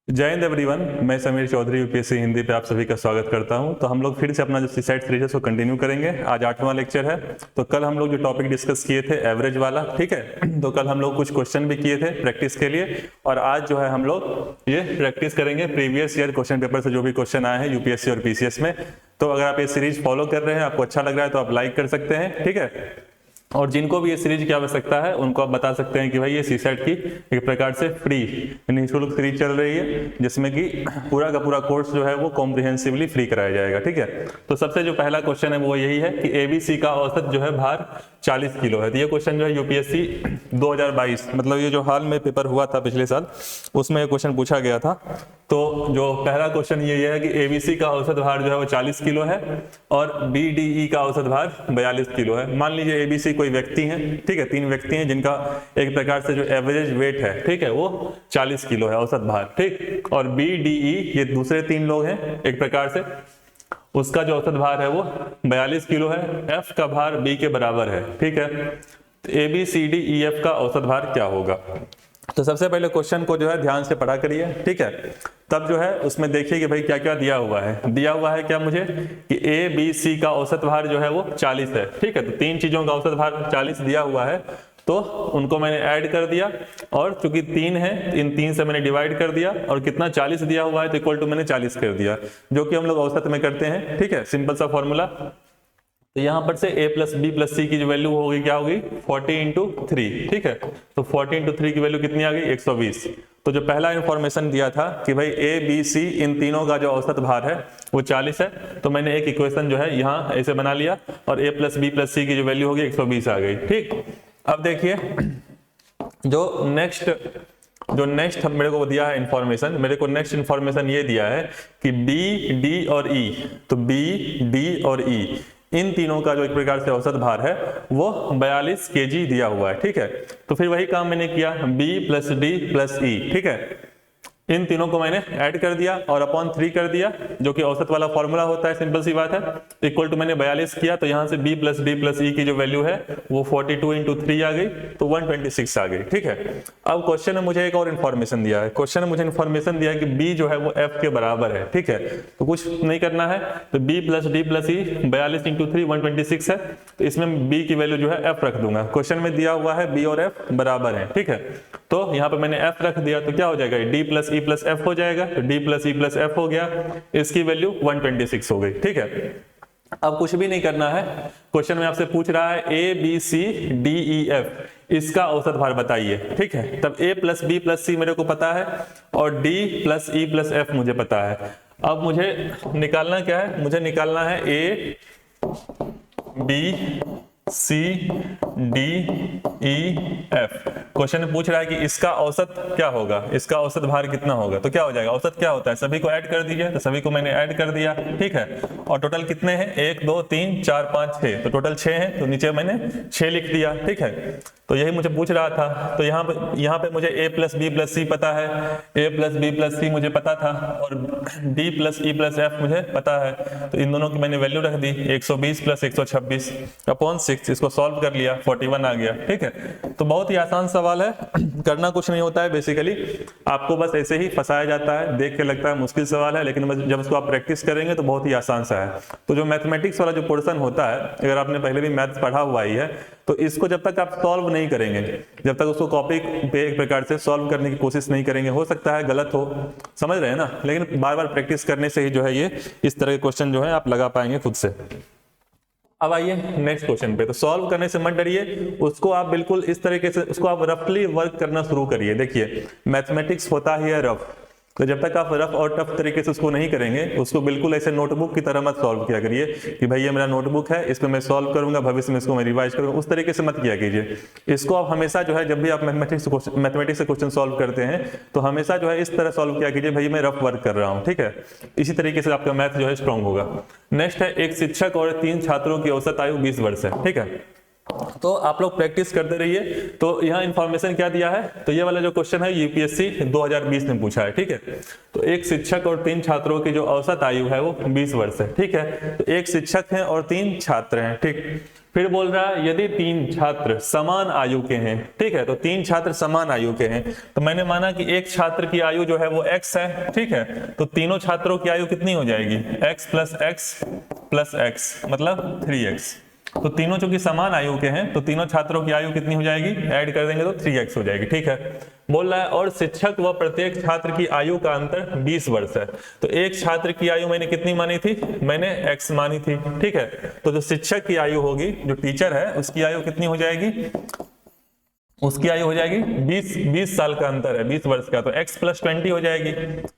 जय हिंद एवरीवन, मैं समीर चौधरी यूपीएससी हिंदी पे आप सभी का स्वागत करता हूं। तो हम लोग फिर से अपना जो सीसैट सीरीज है उसको कंटिन्यू करेंगे। आज 8वां लेक्चर है। तो कल हम लोग जो टॉपिक डिस्कस किए थे एवरेज वाला, ठीक है, तो कल हम लोग कुछ क्वेश्चन भी किए थे प्रैक्टिस के लिए, और आज जो है हम लोग ये प्रैक्टिस करेंगे प्रीवियस ईयर क्वेश्चन पेपर से जो भी क्वेश्चन आए हैं यूपीएससी और पीसीएस में। तो अगर आप ये सीरीज फॉलो कर रहे हैं, आपको अच्छा लग रहा है, तो आप लाइक कर सकते हैं, ठीक है। और जिनको भी ये सीरीज की आवश्यकता है उनको आप बता सकते हैं कि भाई ये सीसैट की एक प्रकार से फ्री निःशुल्क सीरीज चल रही है, जिसमें कि पूरा का पूरा कोर्स जो है वो कॉम्प्रिहेंसिवली फ्री कराया जाएगा, ठीक है। तो सबसे जो पहला क्वेश्चन है वो यही है कि एबीसी का औसत जो है भार 40 किलो है। तो ये क्वेश्चन जो है यूपीएससी 2022 मतलब ये जो हाल में पेपर हुआ था पिछले साल, उसमें ये क्वेश्चन पूछा गया था। तो जो पहला क्वेश्चन ये है कि एबीसी का औसत भार जो है वो 40 किलो है और बीडीई का औसत भार 42 किलो है। मान लीजिए एबीसी कोई व्यक्ति है, ठीक है, 3 व्यक्ति हैं जिनका एक प्रकार से जो एवरेज वेट है, ठीक है, वो 40 किलो है औसत भार, ठीक। और बीडीई ये दूसरे 3 लोग हैं एक प्रकार से, उसका जो औसत भार है वो 42 किलो है। एफ का भार बी के बराबर है, ठीक है। तो A B C D E F का औसत भार क्या होगा? तो सबसे पहले क्वेश्चन को जो है ध्यान से पढ़ा करिए, ठीक है। तब जो है उसमें देखिए कि भाई क्या क्या दिया हुआ है। दिया हुआ है क्या मुझे कि ए बी सी का औसत भार जो है वो 40 है, ठीक है। तो 3 चीजों का औसत भार 40 दिया हुआ है, तो उनको मैंने ऐड कर दिया, और चूंकि 3 है इन 3 से मैंने डिवाइड कर दिया, और कितना 40 दिया हुआ है तो इक्वल टू मैंने 40 कर दिया, जो कि हम लोग औसत में करते हैं, ठीक है। सिंपल सा फॉर्मूला। तो यहां पर से a प्लस बी प्लस सी की जो वैल्यू होगी क्या होगी 40 इंटू 3, ठीक है। तो 40 इंटू 3 की वैल्यू कितनी आ गई 120। तो जो पहला इंफॉर्मेशन दिया था कि भाई ए बी सी इन तीनों का जो औसत भार है वो 40 है, तो मैंने एक इक्वेशन जो है यहाँ ऐसे बना लिया, और a प्लस बी प्लस सी की जो वैल्यू होगी 120 आ गई, ठीक। अब देखिए जो नेक्स्ट मेरे को दिया है इंफॉर्मेशन, मेरे को नेक्स्ट इंफॉर्मेशन ये दिया है कि बी डी और ई, तो बी डी और ई इन तीनों का जो एक प्रकार से औसत भार है वो 42 केजी दिया हुआ है, ठीक है। तो फिर वही काम मैंने किया, b प्लस डी प्लस ई, ठीक है, इन तीनों को मैंने ऐड कर दिया और अपॉन 3 कर दिया, जो कि औसत वाला फॉर्मूला होता है, सिंपल सी बात है। इक्वल टू मैंने 42 किया, तो यहां से b प्लस डी प्लस ई की जो वैल्यू है वो 42 इंटू 3 आ गई, तो 126 आ गई, ठीक है। अब क्वेश्चन में मुझे एक और इन्फॉर्मेशन दिया है। क्वेश्चन में मुझे इन्फॉर्मेशन दिया है कि b जो है वो f के बराबर है, ठीक है। तो कुछ नहीं करना है, तो b प्लस डी प्लस ई 42 इंटू 3 126 है, तो इसमें b की वैल्यू जो है f रख दूंगा। क्वेश्चन में दिया हुआ है b और f बराबर है, ठीक है। तो यहाँ पे मैंने f रख दिया, तो क्या हो जाएगा d plus E plus F हो जाएगा, तो d plus E plus F हो गया, इसकी वैल्यू 126 हो गई, ठीक है। अब कुछ भी नहीं करना है, क्वेश्चन में आपसे पूछ रहा है A B C D E F, इसका औसत भार बताइए, ठीक है। तब a plus B plus C मेरे को पता है और d plus E plus F मुझे पता है। अब मुझे निकालना क्या है, मुझे निकालना है a b C D E F. Question में पूछ रहा है कि इसका औसत क्या होगा, इसका औसत भार कितना होगा। तो क्या हो जाएगा, औसत क्या होता है, सभी को ऐड कर दीजिए, तो सभी को मैंने ऐड कर दिया, ठीक है। और टोटल कितने हैं 1 2 3 4 5 6, तो टोटल 6 हैं, तो नीचे मैंने 6 लिख दिया, ठीक है। तो यही मुझे पूछ रहा था। तो यहाँ पे मुझे a प्लस बी प्लस सी पता है, a प्लस बी प्लस सी मुझे पता था, और d plus E plus F मुझे पता है। तो इन दोनों की मैंने वैल्यू रख दी 120 प्लस 126 अपॉन 6, इसको सॉल्व कर लिया 41 आ गया, ठीक है। तो बहुत ही आसान सवाल है, करना कुछ नहीं होता है, बेसिकली आपको बस ऐसे ही फंसाया जाता है, देख के लगता है मुश्किल सवाल है, लेकिन जब उसको आप प्रैक्टिस करेंगे तो बहुत ही आसान सा है। तो जो मैथमेटिक्स वाला जो पोर्शन होता है, अगर आपने पहले भी मैथ्स पढ़ा हुआ ही है, तो इसको जब तक आप सॉल्व नहीं करेंगे, जब तक उसको कॉपी पे एक प्रकार से सॉल्व करने की कोशिश नहीं करेंगे, हो सकता है गलत हो, समझ रहे हैं ना, लेकिन बार बार प्रैक्टिस करने से ही जो है ये इस तरह के क्वेश्चन जो है आप लगा पाएंगे खुद से। अब आइए नेक्स्ट क्वेश्चन पे। तो सॉल्व करने से मत डरिए, उसको आप बिल्कुल इस तरीके से उसको आप रफली वर्क करना शुरू करिए। देखिए मैथमेटिक्स होता ही है रफ, तो जब तक आप रफ और टफ तरीके से उसको नहीं करेंगे, उसको बिल्कुल ऐसे नोटबुक की तरह मत सॉल्व किया करिए कि भाई ये मेरा नोटबुक है, इस पे मैं सॉल्व करूंगा, भविष्य में इसको मैं रिवाइज करूंगा, उस तरीके से मत किया कीजिए। इसको आप हमेशा जो है जब भी आप मैथमेटिक्स से क्वेश्चन सॉल्व करते हैं, तो हमेशा जो है इस तरह सॉल्व किया कीजिए, भाई मैं रफ वर्क कर रहा हूँ, ठीक है। इसी तरीके से आपका मैथ जो है स्ट्रॉन्ग होगा। नेक्स्ट है, एक शिक्षक और 3 छात्रों की औसत आयु 20 वर्ष है, ठीक है। तो आप लोग प्रैक्टिस करते रहिए। तो यहाँ इंफॉर्मेशन क्या दिया है, तो ये वाला जो क्वेश्चन है यूपीएससी 2020 में पूछा है, ठीक है। तो एक शिक्षक और 3 छात्रों की जो औसत आयु है वो 20 वर्ष है, ठीक है। तो एक शिक्षक है और 3 छात्र हैं, ठीक। फिर बोल रहा है यदि 3 छात्र समान आयु के हैं, ठीक है। तो 3 छात्र समान आयु के हैं, तो मैंने माना कि एक छात्र की आयु जो है वो x है, ठीक है। तो तीनों छात्रों की आयु कितनी हो जाएगी, x प्लस x मतलब 3x। तो तीनों चूंकि समान आयु के हैं तो तीनों छात्रों की आयु कितनी हो जाएगी, ऐड कर देंगे तो 3x हो जाएगी, ठीक है। बोल रहा है और शिक्षक व प्रत्येक छात्र की आयु का अंतर 20 वर्ष है। तो एक छात्र की आयु मैंने कितनी मानी थी, मैंने x मानी थी, ठीक है। तो जो शिक्षक की आयु होगी, जो टीचर है उसकी आयु कितनी हो जाएगी, उसकी आयु हो जाएगी 20 साल का अंतर है, 20 वर्ष का, तो x प्लस 20 हो जाएगी।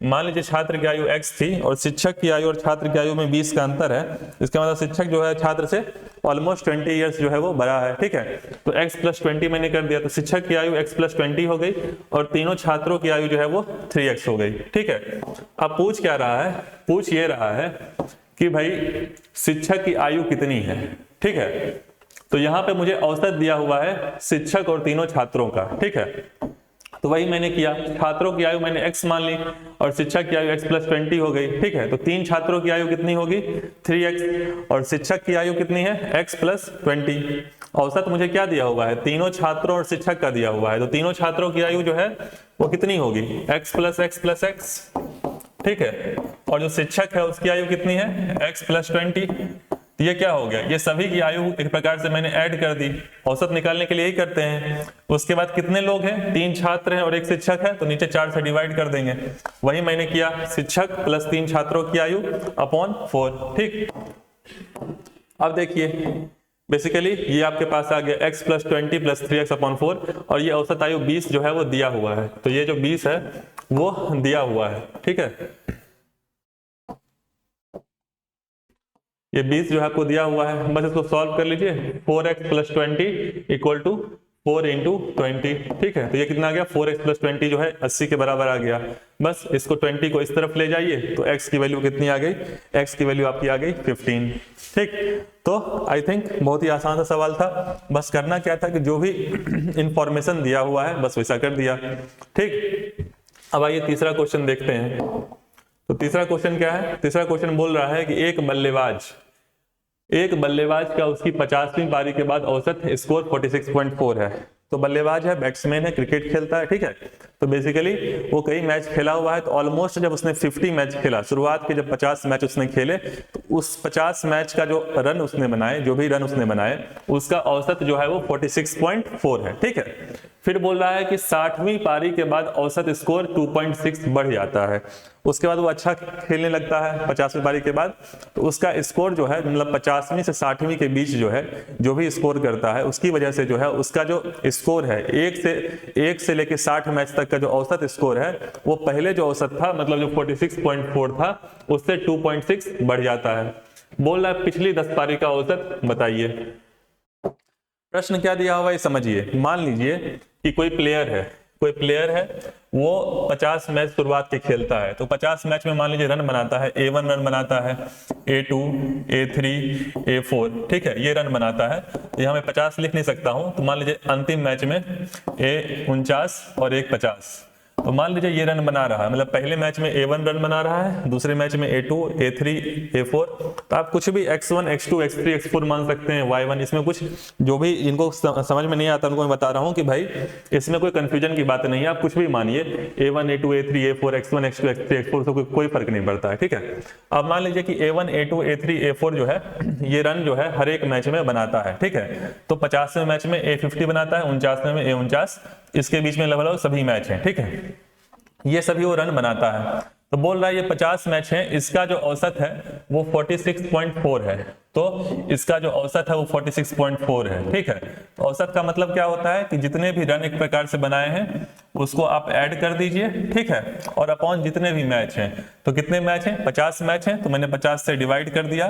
मान लीजिए छात्र की आयु x थी और शिक्षक की आयु और छात्र की आयु में 20 का अंतर है, इसका मतलब शिक्षक जो है छात्र से ऑलमोस्ट 20 ईयर्स जो है वो बड़ा है, ठीक है। तो x प्लस 20 मैंने कर दिया, तो शिक्षक की आयु x प्लस 20 हो गई और तीनों छात्रों की आयु जो है वो 3x हो गई, ठीक है। अब पूछ क्या रहा है, पूछ ये रहा है कि भाई शिक्षक की आयु कितनी है, ठीक है। तो यहाँ पे मुझे औसत दिया हुआ है शिक्षक और तीनों छात्रों का, ठीक है। तो वही मैंने किया, छात्रों की आयु मैंने x मान ली और शिक्षक की आयु x प्लस 20 हो गई, ठीक है। तो 3 छात्रों की आयु कितनी होगी, 3x, और शिक्षक की आयु कितनी है, x प्लस 20। औसत मुझे क्या दिया हुआ है, तीनों छात्रों और शिक्षक का दिया हुआ है। तो तीनों छात्रों की आयु जो है वो कितनी होगी, x प्लस x, ठीक है। और जो शिक्षक है उसकी आयु कितनी है, x प्लस 20। ये क्या हो गया, ये सभी की आयु एक प्रकार से मैंने ऐड कर दी, औसत निकालने के लिए ही करते हैं। उसके बाद कितने लोग हैं, 3 छात्र हैं और 1 शिक्षक है, तो नीचे 4 से डिवाइड कर देंगे। वही मैंने किया, शिक्षक प्लस 3 छात्रों की आयु अपॉन 4, ठीक। अब देखिए बेसिकली ये आपके पास आ गया x plus 20 plus 3x upon 4, और ये औसत आयु 20 जो है वो दिया हुआ है। तो ये जो 20 है वो दिया हुआ है, ठीक है। ये 20 जो है आपको दिया हुआ है, बस इसको सॉल्व कर लीजिए। 4x plus 20 equal to 4 into 20, ठीक है। तो ये कितना आ गया, 4x प्लस 20 जो है 80 के बराबर आ गया। बस इसको 20 को इस तरफ ले जाइए तो x की वैल्यू कितनी आ गई, x की वैल्यू आपकी आ गई 15, ठीक। तो आई थिंक बहुत ही आसान सा सवाल था, बस करना क्या था कि जो भी इंफॉर्मेशन दिया हुआ है बस वैसा कर दिया, ठीक। अब आइए तीसरा क्वेश्चन देखते हैं। तो तीसरा क्वेश्चन क्या है, तीसरा क्वेश्चन बोल रहा है कि एक बल्लेबाज का उसकी 50वीं पारी के बाद औसत स्कोर 46.4 है। तो बल्लेबाज है, बैट्समैन है, क्रिकेट खेलता है, ठीक है। तो बेसिकली वो कई मैच खेला हुआ है, तो ऑलमोस्ट जब उसने 50 मैच खेला, शुरुआत के जब 50 मैच उसने खेले, तो उस 50 मैच का जो रन उसने बनाए, जो भी रन उसने बनाए, उसका औसत जो है वो 46.4 है, ठीक है। फिर बोल रहा है कि 60वीं पारी के बाद औसत स्कोर 2.6 बढ़ जाता है, उसके बाद वो अच्छा खेलने लगता है 50वीं पारी के बाद, तो उसका स्कोर जो है मतलब 50वीं से 60वीं के बीच जो है जो भी स्कोर करता है उसकी वजह से जो है उसका जो स्कोर है 1 से लेके 60 मैच तक का जो औसत स्कोर है वो पहले जो औसत था मतलब जो 46.4 था उससे 2.6 बढ़ जाता है। बोल रहा है पिछली 10 पारी का औसत बताइए। प्रश्न क्या दिया हुआ है समझिए। मान लीजिए कि कोई प्लेयर है वो 50 मैच शुरुआत के खेलता है, तो 50 मैच में मान लीजिए रन बनाता है, A1 रन बनाता है, A2, A3, A4, ठीक है, ये रन बनाता है। तो यहाँ मैं 50 लिख नहीं सकता हूँ, तो मान लीजिए अंतिम मैच में A49 और 150, तो मान लीजिए ये रन बना रहा है, मतलब पहले मैच में A1 रन बना रहा है, दूसरे मैच में A2, A3, A4, तो आप कुछ भी X1, X2, X3, X4 मान सकते हैं, Y1, इसमें कुछ जो भी इनको समझ में नहीं आता उनको मैं बता रहा हूँ कि भाई इसमें कोई कंफ्यूजन की बात नहीं है, आप कुछ भी मानिए A1, A2, A3, A4, X1, X2, X3, X4 से कोई फर्क नहीं पड़ता है, ठीक है। अब मान लीजिए कि A1, A2, A3, A4 जो है ये रन जो है हर एक मैच में बनाता है, ठीक है। तो 50वें मैच में A50 बनाता है, 49वें में A49, इसके बीच में लगभग सभी मैच हैं, ठीक है, ये सभी वो रन बनाता है। तो बोल रहा है ये 50 मैच है, इसका जो औसत है वो 46.4 है, तो इसका जो औसत है वो 46.4 है, ठीक है। तो औसत का मतलब क्या होता है कि जितने भी रन एक प्रकार से बनाए हैं उसको आप ऐड कर दीजिए, ठीक है, और अपॉन जितने भी मैच हैं। तो कितने मैच हैं, 50 मैच हैं, तो मैंने 50 से डिवाइड कर दिया,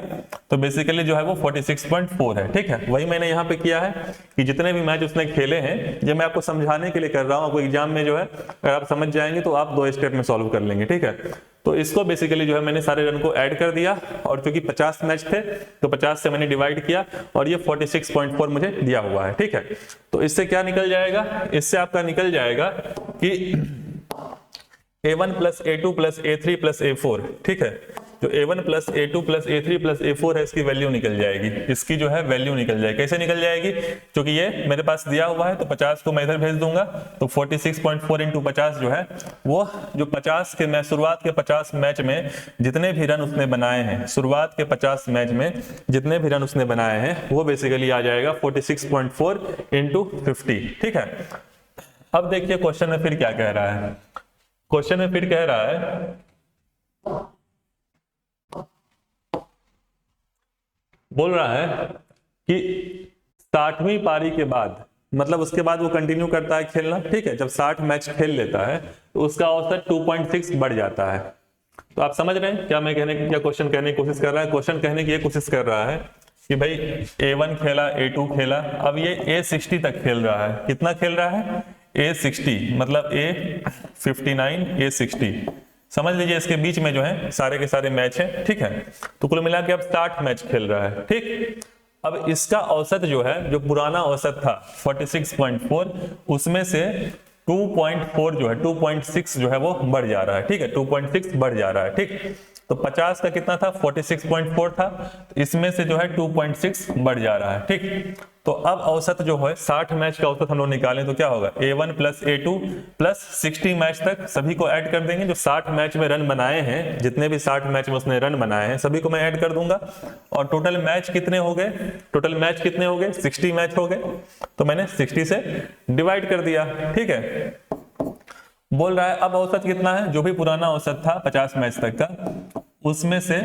तो बेसिकली जो है वो 46.4 है, ठीक है। वही मैंने यहाँ पे किया है कि जितने भी मैच उसने खेले हैं, ये मैं आपको समझाने के लिए कर रहा हूँ, आपको एग्जाम में जो है अगर आप समझ जाएंगे तो आप 2 स्टेप में सॉल्व कर लेंगे, ठीक है। तो इसको बेसिकली जो है मैंने सारे रन को ऐड कर दिया, और क्योंकि 50 मैच थे तो 50 से मैंने डिवाइड किया, और ये 46.4 मुझे दिया हुआ है, ठीक है। तो इससे क्या निकल जाएगा, इससे आपका निकल जाएगा कि A1 plus A2 plus A3 plus A4, ठीक है। जो A1 plus A2 plus A3 plus A4 है, इसकी वैल्यू निकल जाएगी, इसकी जो है वैल्यू निकल जाएगी। कैसे निकल जाएगी, क्योंकि ये मेरे पास दिया हुआ है तो 50 को मैं इधर भेज दूंगा, तो 46.4 इंटू 50 जो है वो जो 50 के मैच, शुरुआत के 50 मैच में जितने भी रन उसने बनाए हैं, शुरुआत के 50 मैच में जितने भी रन उसने बनाए हैं वो बेसिकली आ जाएगा 46.4 इंटू 50, ठीक है। अब देखिए क्वेश्चन में फिर क्या कह रहा है, क्वेश्चन में फिर कह रहा है, बोल रहा है कि 60वीं पारी के बाद, मतलब उसके बाद वो कंटिन्यू करता है खेलना, ठीक है। जब 60 मैच खेल लेता है तो उसका औसत 2.6 बढ़ जाता है। तो आप समझ रहे हैं क्या मैं कहने की, क्या क्वेश्चन कहने की कोशिश कर रहा है। क्वेश्चन कहने की ये कोशिश कर रहा है कि भाई A1 खेला, A2 खेला, अब ये A60 तक खेल रहा है। कितना खेल रहा है, A60, मतलब A59 A60, समझ लीजिए इसके बीच में जो है सारे के सारे मैच हैं, ठीक है। तो कुल मिला के अब 60 मैच खेल रहा है, ठीक। अब इसका औसत जो है, जो पुराना औसत था 46.4, उसमें से 2.4 जो है 2.6 जो है वो बढ़ जा रहा है, ठीक है। 2.6 बढ़ जा रहा है, ठीक। तो 50 का कितना था, 46.4 था, तो इसमें से जो है 2.6 बढ़ जा रहा है, ठीक। तो अब औसत जो है 60 मैच का औसत हम लोग निकालें तो क्या होगा, A1 plus A2 plus 60 match तक सभी को ऐड कर देंगे। जो 60 मैच में रन बनाए हैं, जितने भी 60 मैच में उसने रन बनाए हैं सभी को मैं ऐड कर दूंगा, और टोटल मैच कितने हो गए, टोटल मैच कितने हो गए, 60 मैच हो गए, तो मैंने 60 से डिवाइड कर दिया, ठीक है। बोल रहा है अब औसत कितना है, जो भी पुराना औसत था 50 मैच तक का, उसमें से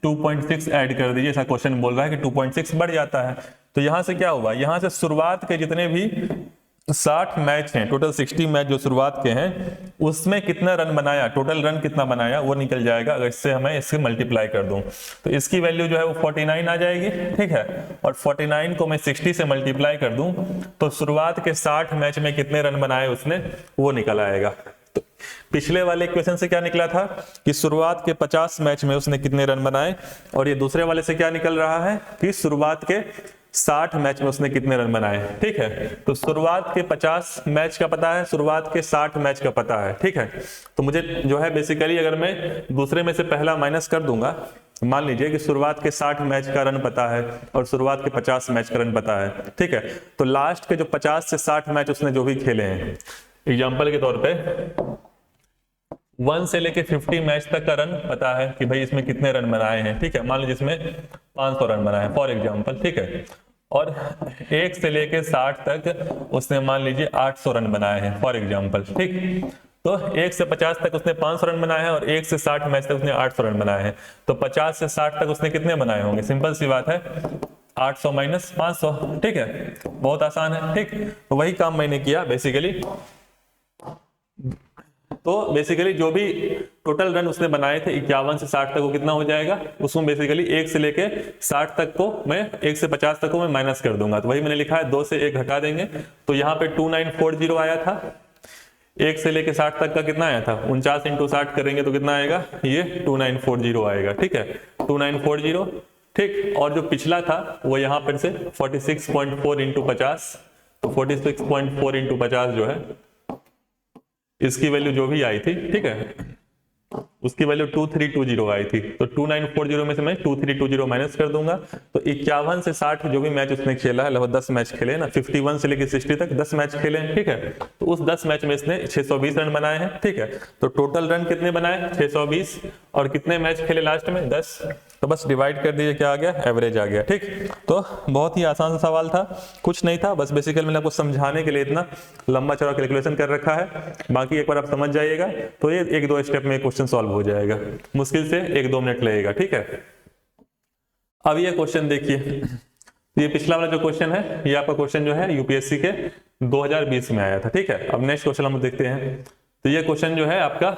2.6 ऐड कर दीजिए। ऐसा क्वेश्चन बोल रहा है कि 2.6 बढ़ जाता है। तो यहां से क्या हुआ, यहां से शुरुआत के जितने भी 60 मैच हैं, टोटल 60 मैच जो शुरुआत के हैं, उसमें कितना रन बनाया, टोटल रन कितना बनाया वो निकल जाएगा। अगर इससे हमें इससे मल्टीप्लाई कर दूं तो इसकी वैल्यू जो है वो 49 आ जाएगी, ठीक है। और 49 को मैं 60 से मल्टीप्लाई कर दूं तो शुरुआत के 60 मैच में कितने रन बनाए उसने वो निकल आएगा। तो पिछले वाले क्वेश्चन से क्या निकला था कि शुरुआत के 50 मैच में उसने कितने रन बनाए, और ये दूसरे वाले से क्या निकल रहा है कि शुरुआत के 60 मैच में उसने कितने रन बनाए, ठीक है। तो शुरुआत के 50 मैच का पता है, शुरुआत के 60 मैच का पता है, ठीक है। तो मुझे जो है बेसिकली अगर मैं दूसरे में से पहला माइनस कर दूंगा, मान लीजिए कि शुरुआत के 60 मैच का रन पता है और शुरुआत के 50 मैच का रन पता है, ठीक है। तो लास्ट के जो 50 से 60 मैच उसने जो भी खेले हैं, एग्जाम्पल के तौर पे 1 से लेके 50 मैच तक का रन पता है कि भाई इसमें कितने रन बनाए हैं, ठीक है। मान लीजिए इसमें 500 रन बनाए हैं फॉर एग्जांपल, ठीक है। और 1 से लेके 60 तक उसने मान लीजिए 800 रन बनाए हैं फॉर एग्जांपल, ठीक। तो 1 से 50 तक उसने 500 रन बनाए हैं और 1 से 60 मैच तक उसने 800 रन बनाए हैं। तो 50 से 60 तक उसने कितने बनाए होंगे, सिंपल सी बात है 800 माइनस 500, ठीक है। बहुत आसान है, ठीक। तो वही काम मैंने किया बेसिकली। तो बेसिकली जो भी टोटल रन उसने बनाए थे 51 से 60 तक वो कितना हो जाएगा, उसमें बेसिकली 1 से लेके 60 तक को मैं 1 से 50 तक को मैं माइनस कर दूंगा। तो वही मैंने लिखा है 2 से 1 घटा देंगे, तो यहाँ पे 2940 आया था। 1 से लेके 60 तक का कितना आया था, 49 इंटू 60 करेंगे तो कितना आएगा, ये 2940 आएगा, ठीक है। 2940, ठीक। और जो पिछला था वो यहाँ पर से 46.4 इंटू 50, तो 46.4 इंटू 50 जो है इसकी वैल्यू जो भी आई थी, ठीक है, उसकी वैल्यू 2320 आई थी। तो 2940 में से मैं 2320 माइनस कर दूंगा। तो 51 से 60 जो भी मैच उसने खेला है, लगभग 10 मैच खेले ना, 51 से लेकर 60 तक 10 मैच खेले, ठीक है। तो उस 10 मैच में इसने 620 रन बनाए हैं, ठीक है। तो टोटल रन कितने बनाए, 620, और कितने मैच खेले लास्ट में, 10। तो बस डिवाइड कर दीजिए, क्या आ गया, एवरेज आ गया, ठीक। तो बहुत ही आसान सा सवाल था, कुछ नहीं था, बस बेसिकली मैंने आपको समझाने के लिए इतना लंबा चौड़ा कैलकुलेशन कर रखा है। बाकी एक बार आप समझ जाइएगा तो ये 1-2 स्टेप में क्वेश्चन सॉल्व हो जाएगा, मुश्किल से 1-2 मिनट लगेगा, ठीक है। अब ये क्वेश्चन देखिए, ये पिछला वाला जो क्वेश्चन है ये आपका क्वेश्चन जो है यूपीएससी के 2020 में आया था, ठीक है। अब नेक्स्ट क्वेश्चन हम देखते हैं। तो ये क्वेश्चन जो है आपका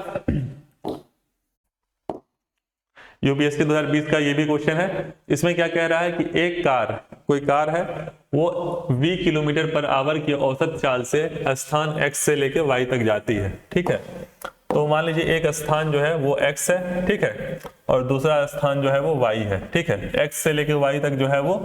यूपीएससी 2020 का ये भी क्वेश्चन है। इसमें क्या कह रहा है कि एक कार, कोई कार है, वो 20 किलोमीटर पर आवर की औसत चाल से स्थान X से लेके Y तक जाती है, ठीक है। तो मान लीजिए एक स्थान जो है वो x है, ठीक है, और दूसरा स्थान जो है वो y है, ठीक है। x से लेके y तक जो है वो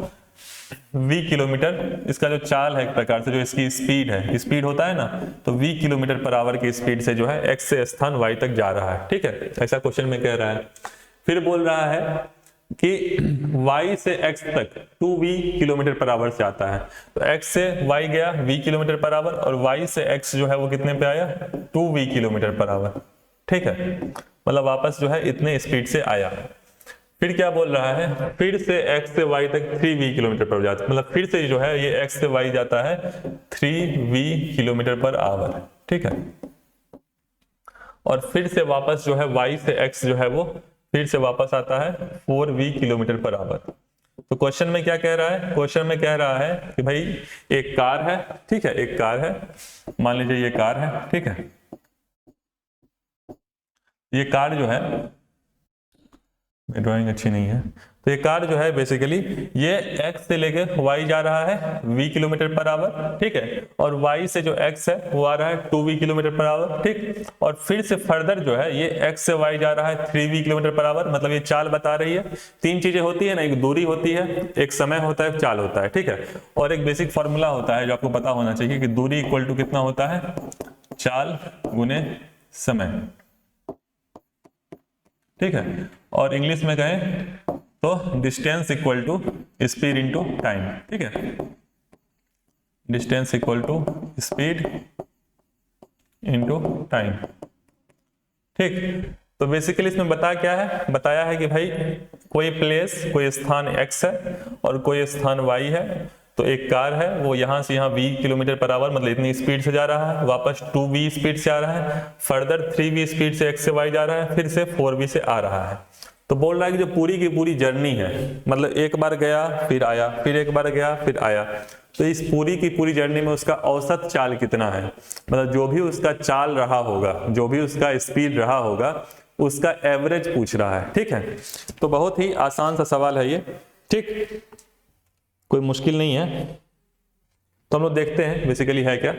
v किलोमीटर, इसका जो चाल है एक प्रकार से, जो इसकी स्पीड है, स्पीड होता है ना, तो v किलोमीटर पर आवर की स्पीड से जो है x से स्थान y तक जा रहा है, ठीक है। ऐसा क्वेश्चन में कह रहा है। फिर बोल रहा है कि y से x तक 2v किलोमीटर पर आवर से आता है। तो x से y गया v किलोमीटर पर आवर, और y से x जो है वो कितने पे आया, 2v किलोमीटर पर आवर, ठीक है। मतलब वापस जो है इतने स्पीड से आया। फिर क्या बोल रहा है, फिर से x से y तक 3v किलोमीटर पर जाता है, मतलब फिर से जो है ये x से y जाता है 3v किलोमीटर पर आवर, ठीक है। और फिर से वापस जो है y से x जो है वो फिर से वापस आता है 4v किलोमीटर पर आवर। तो क्वेश्चन में क्या कह रहा है, क्वेश्चन में कह रहा है कि भाई एक कार है, ठीक है, एक कार है, मान लीजिए ये कार है, ठीक है। ये कार जो है, ड्राइंग अच्छी नहीं है, तो ये कार जो है बेसिकली ये x से लेके y जा रहा है v किलोमीटर पर आवर, ठीक है, और y से जो x है वो आ रहा है 2v किलोमीटर पर आवर, ठीक। और फिर से फर्दर जो है ये x से y जा रहा है 3v किलोमीटर पर आवर, मतलब ये चाल बता रही है। तीन चीजें होती है ना, एक दूरी होती है, एक समय होता है, चाल होता है, ठीक है, और एक बेसिक फॉर्मूला होता है जो आपको पता होना चाहिए कि दूरी इक्वल टू कितना होता है, चाल गुने समय, ठीक है। और इंग्लिश में कहें तो distance equal to speed into time, ठीक है, distance equal to speed into time, ठीक। तो बेसिकली इसमें बताया है कि भाई कोई प्लेस, कोई स्थान x है और कोई स्थान y है। तो एक कार है, वो यहाँ से यहाँ v किलोमीटर पर आवर, मतलब इतनी स्पीड से जा रहा है, वापस 2v स्पीड से आ रहा है, फर्दर 3v स्पीड से x से y जा रहा है, फिर से 4v से आ रहा है। तो बोल रहा है कि जो पूरी की पूरी जर्नी है, मतलब एक बार गया फिर आया, फिर एक बार गया फिर आया, तो इस पूरी की पूरी जर्नी में उसका औसत चाल कितना है, मतलब जो भी उसका चाल रहा होगा, जो भी उसका स्पीड रहा होगा, उसका एवरेज पूछ रहा है, ठीक है। तो बहुत ही आसान सा सवाल है ये, ठीक, कोई मुश्किल नहीं है। तो हम लोग देखते हैं बेसिकली है क्या।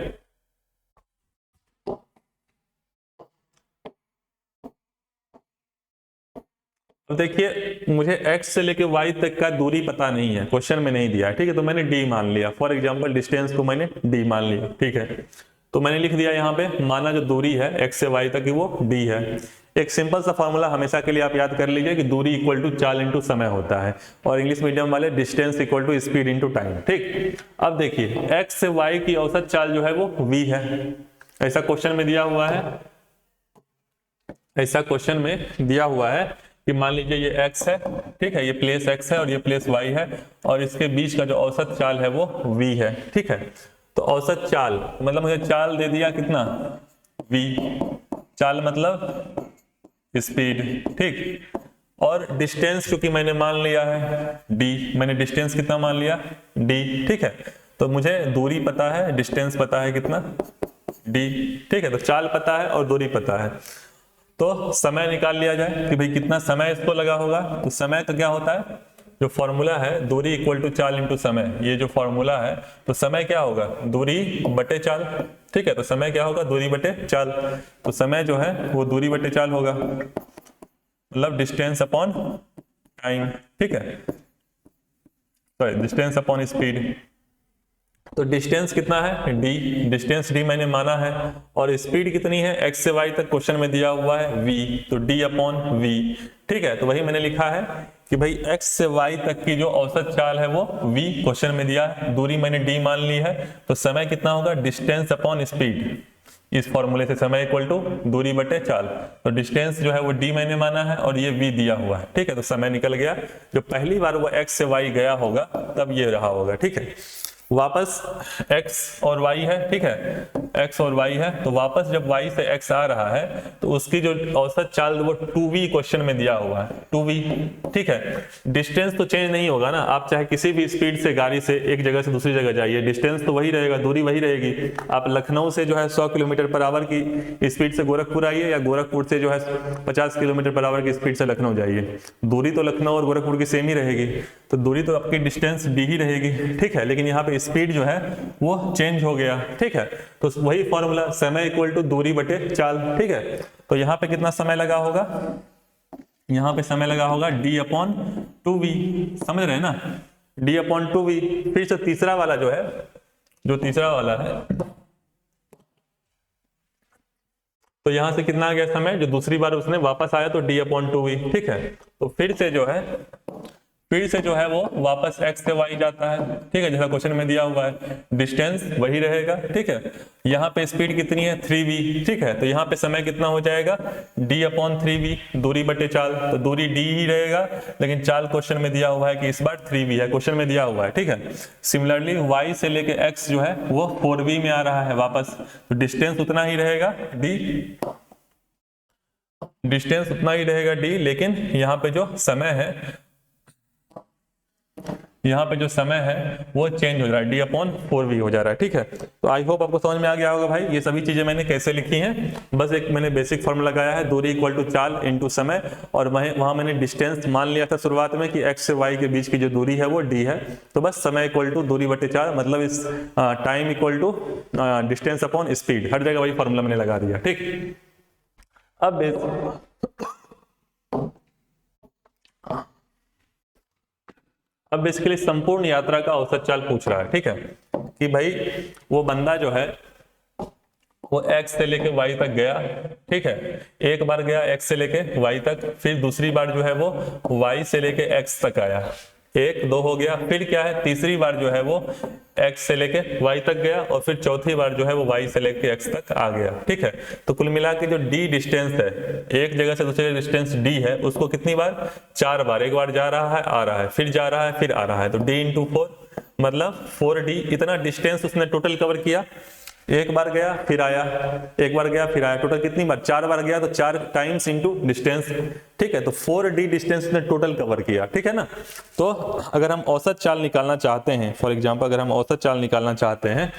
अब देखिए मुझे x से लेके y तक का दूरी पता नहीं है, क्वेश्चन में नहीं दिया है, ठीक है, तो मैंने d मान लिया। फॉर एग्जांपल डिस्टेंस को मैंने d मान लिया, ठीक है। तो मैंने लिख दिया यहाँ पे, माना जो दूरी है x से y तक की वो d है। एक सिंपल सा फॉर्मूला हमेशा के लिए आप याद कर लीजिए कि दूरी इक्वल टू चाल इंटू समय होता है, और इंग्लिश मीडियम वाले distance equal to speed into time, ठीक। अब देखिए x से y की औसत चाल जो है वो v है, ऐसा क्वेश्चन में दिया हुआ है, ऐसा क्वेश्चन में दिया हुआ है कि मान लीजिए ये x है, ठीक है, ये प्लेस x है और ये प्लेस y है, और इसके बीच का जो औसत चाल है वो v है, ठीक है। तो औसत चाल मतलब मुझे चाल दे दिया कितना, v, चाल मतलब स्पीड, ठीक। और डिस्टेंस क्योंकि मैंने मान लिया है d, मैंने डिस्टेंस कितना मान लिया, d, ठीक है। तो मुझे दूरी पता है, डिस्टेंस पता है कितना, d, ठीक है। तो चाल पता है और दूरी पता है, तो समय निकाल लिया जाए कि भाई कितना समय इसको लगा होगा। तो समय का क्या होता है, जो फॉर्मूला है दूरी इक्वल टू चाल इंटू समय, ये जो फॉर्मूला है, तो समय क्या होगा, दूरी बटे चाल, ठीक है। तो समय क्या होगा, दूरी बटे चाल, तो समय जो है वो दूरी बटे चाल होगा, मतलब डिस्टेंस अपॉन टाइम, ठीक है, सॉरी डिस्टेंस अपॉन स्पीड। तो डिस्टेंस कितना है, d, डिस्टेंस d मैंने माना है, और स्पीड कितनी है, x से y तक क्वेश्चन में दिया हुआ है v, तो d अपॉन v, ठीक है। तो वही मैंने लिखा है कि भाई x से y तक की जो औसत चाल है वो v क्वेश्चन में दिया है, दूरी मैंने d मान ली है, तो समय कितना होगा, डिस्टेंस अपॉन स्पीड, इस फॉर्मूले से समय इक्वल टू दूरी बटे चाल। तो डिस्टेंस जो है वो d मैंने माना है और ये v दिया हुआ है, ठीक है। तो समय निकल गया, जो पहली बार वो x से y गया होगा तब ये रहा होगा, ठीक है। वापस x और y है, ठीक है, x और y है, तो वापस जब y से x आ रहा है तो उसकी जो औसत चाल वो 2v क्वेश्चन में दिया हुआ है, 2v, ठीक है। डिस्टेंस तो चेंज नहीं होगा ना, आप चाहे किसी भी स्पीड से गाड़ी से एक जगह से दूसरी जगह जाइए, डिस्टेंस तो वही रहेगा, दूरी वही रहेगी। आप लखनऊ से जो है 100 किलोमीटर पर आवर की स्पीड से गोरखपुर आइए, या गोरखपुर से जो है 50 किलोमीटर पर आवर की स्पीड से लखनऊ जाइए, दूरी तो लखनऊ और गोरखपुर की सेम ही रहेगी, तो दूरी तो आपकी डिस्टेंस d ही रहेगी, ठीक है। लेकिन यहाँ पे स्पीड जो है वो चेंज हो गया, ठीक है। तो वही फॉर्मूला, समय इक्वल टू दूरी बटे चाल, ठीक है। तो यहाँ पे कितना समय लगा होगा, यहाँ पे समय लगा होगा d/2v, समझ रहे हैं ना, d/2v। फिर से तीसरा वाला जो है, जो तीसरा वाला है, तो यहां से कितना आ गया समय, जो दूसरी बार उसने वापस आया तो d/2v, ठीक है। तो फिर से जो है वो वापस x से y जाता है, ठीक है, जैसा क्वेश्चन में दिया हुआ है, डिस्टेंस वही रहेगा, ठीक है। यहाँ पे स्पीड कितनी है 3v, ठीक है। तो यहाँ पे समय कितना हो जाएगा d/3v, दूरी बटे चाल, तो दूरी d ही रहेगा, लेकिन चाल क्वेश्चन में दिया हुआ है कि इस बार 3v है, क्वेश्चन में दिया हुआ है, ठीक है। सिमिलरली y से लेके x जो है वो 4v में आ रहा है वापस, तो डिस्टेंस उतना ही रहेगा d, डिस्टेंस उतना ही रहेगा d, लेकिन यहाँ पे जो समय है, यहाँ पे जो समय है वो चेंज हो रहा है, d/4v हो जा रहा है, ठीक है। तो आई होप आपको समझ में आ गया होगा भाई, ये सभी चीजें मैंने कैसे लिखी हैं, बस एक मैंने बेसिक फॉर्मूला लगाया है, दूरी इक्वल टू चाल इनटू समय, और वहां मैंने डिस्टेंस मान लिया था शुरुआत में कि x से y के बीच की जो दूरी है वो d है, तो बस समय इक्वल टू दूरी बटे चाल, मतलब इस time equal to distance upon speed, हर जगह वही फॉर्मूला मैंने लगा दिया, ठीक। अब बेसिकली संपूर्ण यात्रा का औसत चाल पूछ रहा है, ठीक है, कि भाई वो बंदा जो है वो x से लेके y तक गया, ठीक है, एक बार गया x से लेके y तक, फिर दूसरी बार जो है वो y से लेके x तक आया, 1 2 हो गया, फिर क्या है तीसरी बार जो है वो x से लेके y तक गया, और फिर चौथी बार जो है वो y से लेके x तक आ गया, ठीक है। तो कुल मिला के जो d डिस्टेंस है, एक जगह से दूसरे डिस्टेंस d है, उसको कितनी बार, 4 बार, एक बार जा रहा है आ रहा है, फिर जा रहा है फिर आ रहा है, तो d/4 मतलब 4d, इतना डिस्टेंस उसने टोटल कवर किया, एक बार गया फिर आया, एक बार गया फिर आया, टोटल कितनी बार, 4 बार गया, तो 4 टाइम्स इनटू डिस्टेंस, ठीक है। तो 4d डिस्टेंस ने टोटल कवर किया, ठीक है ना। तो अगर हम औसत चाल निकालना चाहते हैं, फॉर एग्जांपल अगर हम औसत चाल निकालना चाहते हैं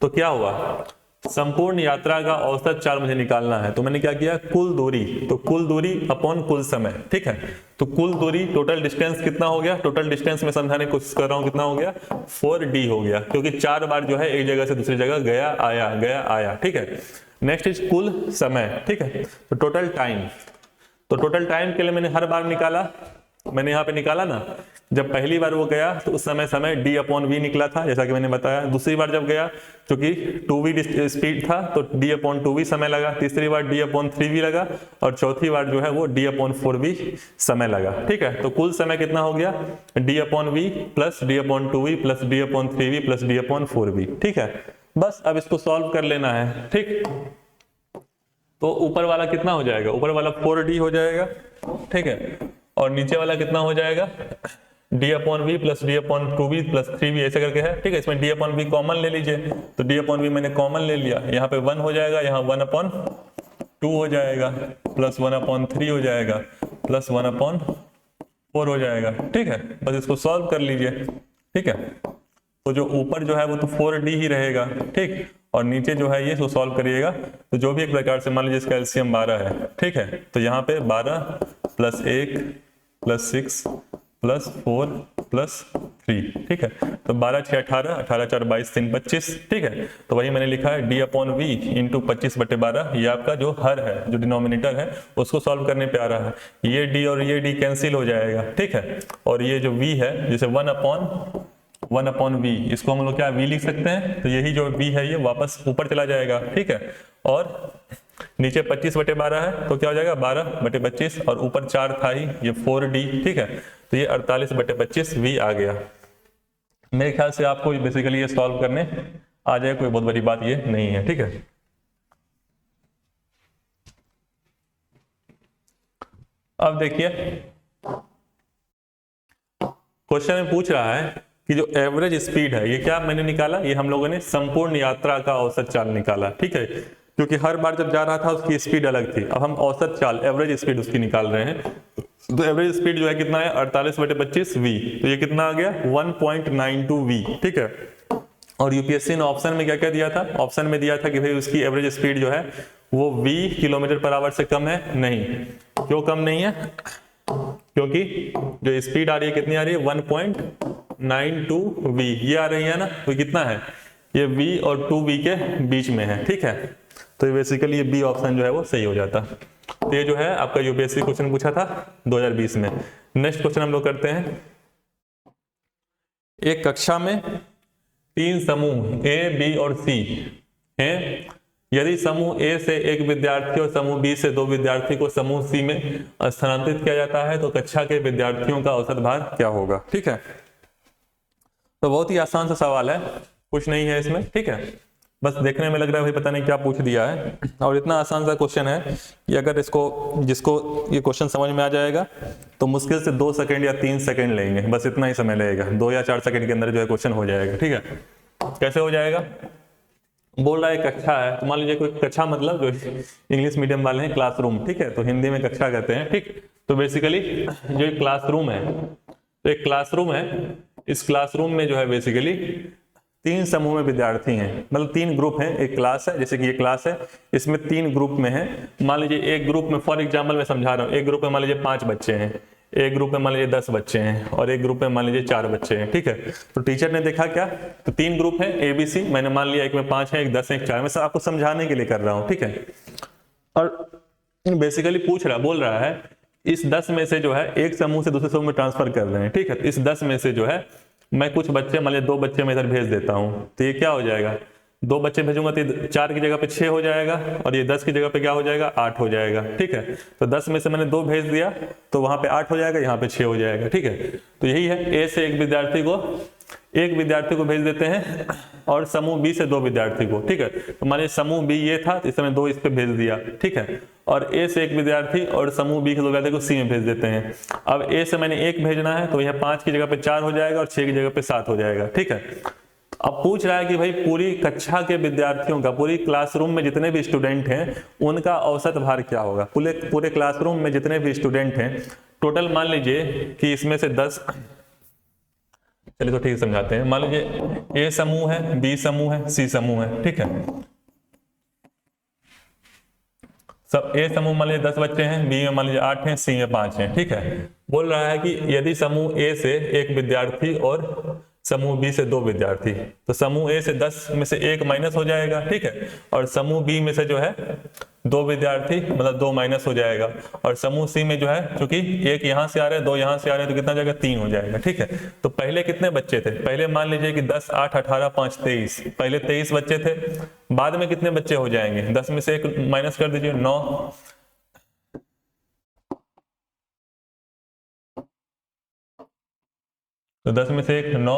तो क्या हुआ, संपूर्ण यात्रा का औसत चाल मुझे निकालना है, तो मैंने क्या किया, कुल दूरी, तो कुल दूरी अपॉन कुल समय, ठीक है। तो कुल दूरी, टोटल डिस्टेंस कितना हो गया, टोटल डिस्टेंस में समझाने की कोशिश कर रहा हूं, कितना हो गया 4d हो गया, क्योंकि 4 बार जो है एक जगह से दूसरी जगह गया आया, ठीक है। नेक्स्ट इज कुल समय, ठीक है। तो टोटल टाइम, तो टोटल टाइम के लिए मैंने हर बार निकाला, मैंने यहाँ पे निकाला ना, जब पहली बार वो गया तो उस समय d/v निकला था, जैसा कि मैंने बताया। दूसरी बार जब गया, क्योंकि 2v स्पीड था तो d/2v समय लगा, तीसरी बार d/3v लगा, और चौथी बार जो है वो d/4v समय लगा, ठीक है। तो कुल समय कितना हो गया, d/v plus d/2v plus d/3v plus d/4v, ठीक है। बस अब इसको सॉल्व कर लेना है, ठीक। तो ऊपर वाला कितना हो जाएगा, ऊपर वाला 4d हो जाएगा, ठीक है, और नीचे वाला कितना हो जाएगा d/v plus d/2v plus 3v, ऐसे करके है, ठीक है। इसमें d/v कॉमन ले लीजिए, तो d/v मैंने कॉमन ले लिया, यहाँ पे 1 हो जाएगा, यहाँ 1/2 हो जाएगा, प्लस 1/3 हो जाएगा, प्लस 1/4 हो जाएगा, ठीक है। बस इसको सॉल्व कर लीजिए, ठीक है। तो जो ऊपर जो है वो तो 4d ही रहेगा, ठीक, और नीचे जो है ये इसको सॉल्व करिएगा, तो जो भी एक प्रकार से मान लीजिए इसका एलसीएम 12 है, ठीक है। तो यहाँ पे 12 प्लस 1 प्लस 6 प्लस 4 प्लस 3, ठीक है। तो 12 6 18, 18 4 22 3 25, ठीक है। तो वही मैंने लिखा है d/v इंटू 25/12, ये आपका जो हर है, जो डिनोमिनेटर है, उसको सॉल्व करने पे आ रहा है, ये d और ये d कैंसिल हो जाएगा, ठीक है। और ये जो v है, जैसे 1/v, इसको हम लोग क्या v लिख सकते हैं, तो यही जो v है ये वापस ऊपर चला जाएगा, ठीक है। और नीचे 25/12 है, तो क्या हो जाएगा 12/25, और ऊपर 4 था ही, ये 4d, ठीक है। तो ये 48/25 v आ गया। मेरे ख्याल से आपको बेसिकली ये सॉल्व करने आ जाए, कोई बहुत बड़ी बात ये नहीं है, ठीक है। अब देखिए क्वेश्चन में पूछ रहा है कि जो एवरेज स्पीड है, ये क्या मैंने निकाला, ये हम लोगों ने संपूर्ण यात्रा का औसत चाल निकाला, ठीक है, क्योंकि हर बार जब जा रहा था उसकी स्पीड अलग थी। अब हम औसत चाल, एवरेज स्पीड उसकी निकाल रहे हैं, तो एवरेज स्पीड जो है कितना है 48/25 v, तो ये कितना आ गया 1.92 v, ठीक है। और यूपीएससी ने ऑप्शन में क्या क्या दिया था, ऑप्शन में दिया था कि भाई उसकी एवरेज स्पीड जो है वो v km/h से कम है, नहीं। क्यों कम नहीं है, क्योंकि जो स्पीड आ रही है कितनी आ रही है 9 to v, ये आ रही है ना, तो कितना है, ये v और 2v के बीच में है, ठीक है। तो बेसिकली ये बी ऑप्शन जो है वो सही हो जाता। तो ये जो है आपका यूपीएससी क्वेश्चन पूछा था 2020 में। नेक्स्ट क्वेश्चन हम लोग करते हैं, एक कक्षा में 3 समूह ए, बी और सी हैं। यदि समूह ए से एक विद्यार्थी और समूह बी से 2 विद्यार्थी को समूह सी में स्थानांतरित किया जाता है तो कक्षा के विद्यार्थियों का औसत भार क्या होगा, ठीक है। तो बहुत ही आसान सा सवाल है, कुछ नहीं है इसमें, ठीक है। बस देखने में लग रहा है भाई पता नहीं क्या पूछ दिया है, और इतना आसान सा क्वेश्चन है कि अगर जिसको ये क्वेश्चन समझ में आ जाएगा तो मुश्किल से 2 सेकंड या 3 सेकंड लेंगे, बस इतना ही समय लगेगा, 2 या 4 सेकंड के अंदर जो है क्वेश्चन हो जाएगा, ठीक है। कैसे हो जाएगा, बोल रहा है कक्षा है, तो मान लीजिए कोई कक्षा मतलब जो इंग्लिश मीडियम वाले हैं क्लासरूम, ठीक है, तो हिंदी में कक्षा कहते हैं, ठीक। तो बेसिकली जो एक क्लासरूम है, तो एक क्लासरूम है, इस क्लासरूम में जो है बेसिकली 3 समूह में विद्यार्थी हैं, मतलब 3 ग्रुप हैं, एक क्लास है, जैसे कि ये क्लास है, इसमें 3 ग्रुप में है। मान लीजिए एक ग्रुप में, फॉर एग्जांपल मैं समझा रहा हूँ, एक ग्रुप में मान लीजिए 5 बच्चे हैं, एक ग्रुप में मान लीजिए 10 बच्चे हैं, और एक ग्रुप में मान लीजिए 4 बच्चे हैं, ठीक है। तो टीचर ने देखा क्या, तो 3 ग्रुप हैं ए बी सी, मैंने मान लिया एक में 5 है, एक 10 है, एक 4, मैं सब आपको समझाने के लिए कर रहा हूँ, ठीक है। और बेसिकली बोल रहा है इस 10 में से जो है एक समूह से दूसरे समूह में ट्रांसफर कर रहे हैं, ठीक है। इस 10 में से जो है मैं कुछ बच्चे, मान लीजिए 2 बच्चे मैं इधर भेज देता हूं, तो ये क्या हो जाएगा, 2 बच्चे भेजूंगा तो 4 की जगह पे 6 हो जाएगा, और ये 10 की जगह पे क्या हो जाएगा, 8 हो जाएगा, ठीक है। तो 10 में से मैंने 2 भेज दिया तो वहां पे 8 हो जाएगा, यहाँ पे 6 हो जाएगा, ठीक है। तो यही है, ए से एक विद्यार्थी को भेज देते हैं और समूह बी से 2 विद्यार्थी को, ठीक है। तो मान लीजिए समूह बी ये था, इस समय 2 इस पे भेज दिया, ठीक है। और ए से एक विद्यार्थी और समूह बी के 2 विद्यार्थी को सी में भेज देते हैं। अब ए से मैंने 1 भेजना है, तो यह 5 की जगह पे 4 हो जाएगा और 6 की जगह पे 7 हो जाएगा, ठीक है। अब पूछ रहा है कि भाई पूरी कक्षा के विद्यार्थियों का, पूरी क्लासरूम में जितने भी स्टूडेंट हैं उनका औसत भार क्या होगा। पूरे क्लासरूम में जितने भी स्टूडेंट हैं टोटल, मान लीजिए कि इसमें से 10, चलिए तो ठीक समझाते हैं। मान लीजिए ए समूह है, बी समूह है, सी समूह है, ठीक है। सब ए समूह मान लीजिए 10 बच्चे हैं, बी में मान लीजिए 8 हैं, सी में 5 हैं, ठीक है। बोल रहा है कि यदि समूह ए से एक विद्यार्थी और समूह बी से 2 विद्यार्थी, तो समूह ए से 10 में से 1 माइनस हो जाएगा, ठीक है। और समूह बी में से जो है 2 विद्यार्थी, मतलब 2 माइनस हो जाएगा। और समूह सी में जो है चूंकि 1 यहाँ से आ रहे हैं, 2 यहाँ से आ रहे हैं, तो कितना जाएगा, 3 हो जाएगा, ठीक है। तो पहले कितने बच्चे थे, पहले मान लीजिए कि 10, 8, 18, 5, 23, पहले 23 बच्चे थे। बाद में कितने बच्चे हो जाएंगे, 10 में से 1 माइनस कर दीजिए, 9, तो 10 में से 1 9,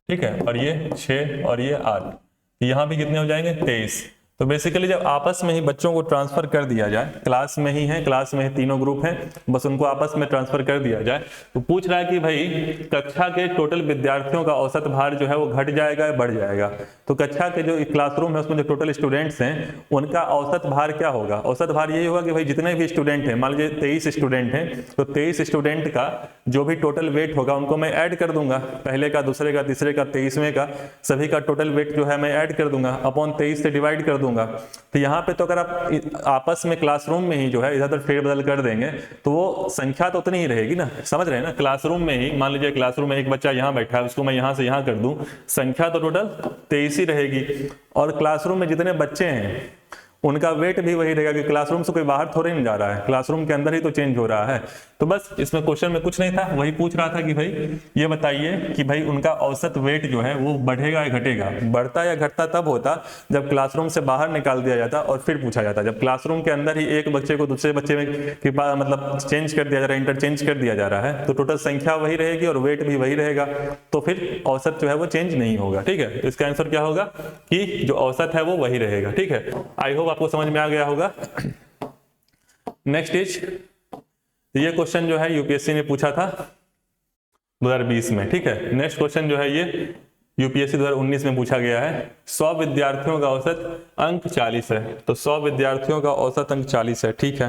ठीक है। और ये 6 और ये 8, यहाँ भी कितने हो जाएंगे, 23। तो बेसिकली जब आपस में ही बच्चों को ट्रांसफर कर दिया जाए, क्लास में ही तीनों ग्रुप हैं, बस उनको आपस में ट्रांसफर कर दिया जाए, तो पूछ रहा है कि भाई कक्षा के टोटल विद्यार्थियों का औसत भार जो है वो घट जाएगा या बढ़ जाएगा। तो कक्षा के जो क्लासरूम है उसमें जो टोटल स्टूडेंट्स हैं उनका औसत भार क्या होगा। औसत भार यही होगा कि भाई जितने भी स्टूडेंट हैं, मान लीजिए 23 स्टूडेंट हैं, तो 23 स्टूडेंट का जो भी टोटल वेट होगा उनको मैं ऐड कर दूंगा, पहले का, दूसरे का, तीसरे का, 23वें का, सभी का टोटल वेट जो है मैं ऐड कर दूंगा, अपॉन 23 से डिवाइड कर दूंगा। तो यहाँ पे तो अगर आप आपस में क्लासरूम में ही जो है इधर उधर फेरबदल कर देंगे तो वो संख्या तो उतनी ही रहेगी ना, समझ रहे हैं ना। क्लासरूम में ही मान लीजिए क्लासरूम में एक बच्चा यहाँ बैठा है, उसको मैं यहाँ से यहाँ कर दूं, संख्या तो टोटल 23 ही रहेगी। और क्लासरूम में जितने बच्चे हैं उनका वेट भी वही रहेगा, कि क्लासरूम से कोई बाहर थोड़े नहीं जा रहा है, क्लासरूम के अंदर ही तो चेंज हो रहा है। तो बस इसमें क्वेश्चन में कुछ नहीं था, वही पूछ रहा था कि भाई ये बताइए कि भाई उनका औसत वेट जो है वो बढ़ेगा या घटेगा। बढ़ता या घटता तब होता जब क्लासरूम से बाहर निकाल दिया जाता और फिर पूछा जाता। जब क्लासरूम के अंदर ही एक बच्चे को दूसरे बच्चे में मतलब चेंज कर दिया जा रहा है, इंटरचेंज कर दिया जा रहा है, तो टोटल संख्या वही रहेगी और वेट भी वही रहेगा, तो फिर औसत जो है वो चेंज नहीं होगा, ठीक है। तो इसका आंसर क्या होगा कि जो औसत है वो वही रहेगा, ठीक है। आई होप आपको समझ में आ गया होगा। नेक्स्ट इज, ये क्वेश्चन जो है यूपीएससी ने पूछा था 2020 में, ठीक है। नेक्स्ट क्वेश्चन जो है ये यूपीएससी 2019 में पूछा गया है। 100 विद्यार्थियों का औसत अंक 40 है, तो 100 विद्यार्थियों का औसत अंक 40 है, ठीक है।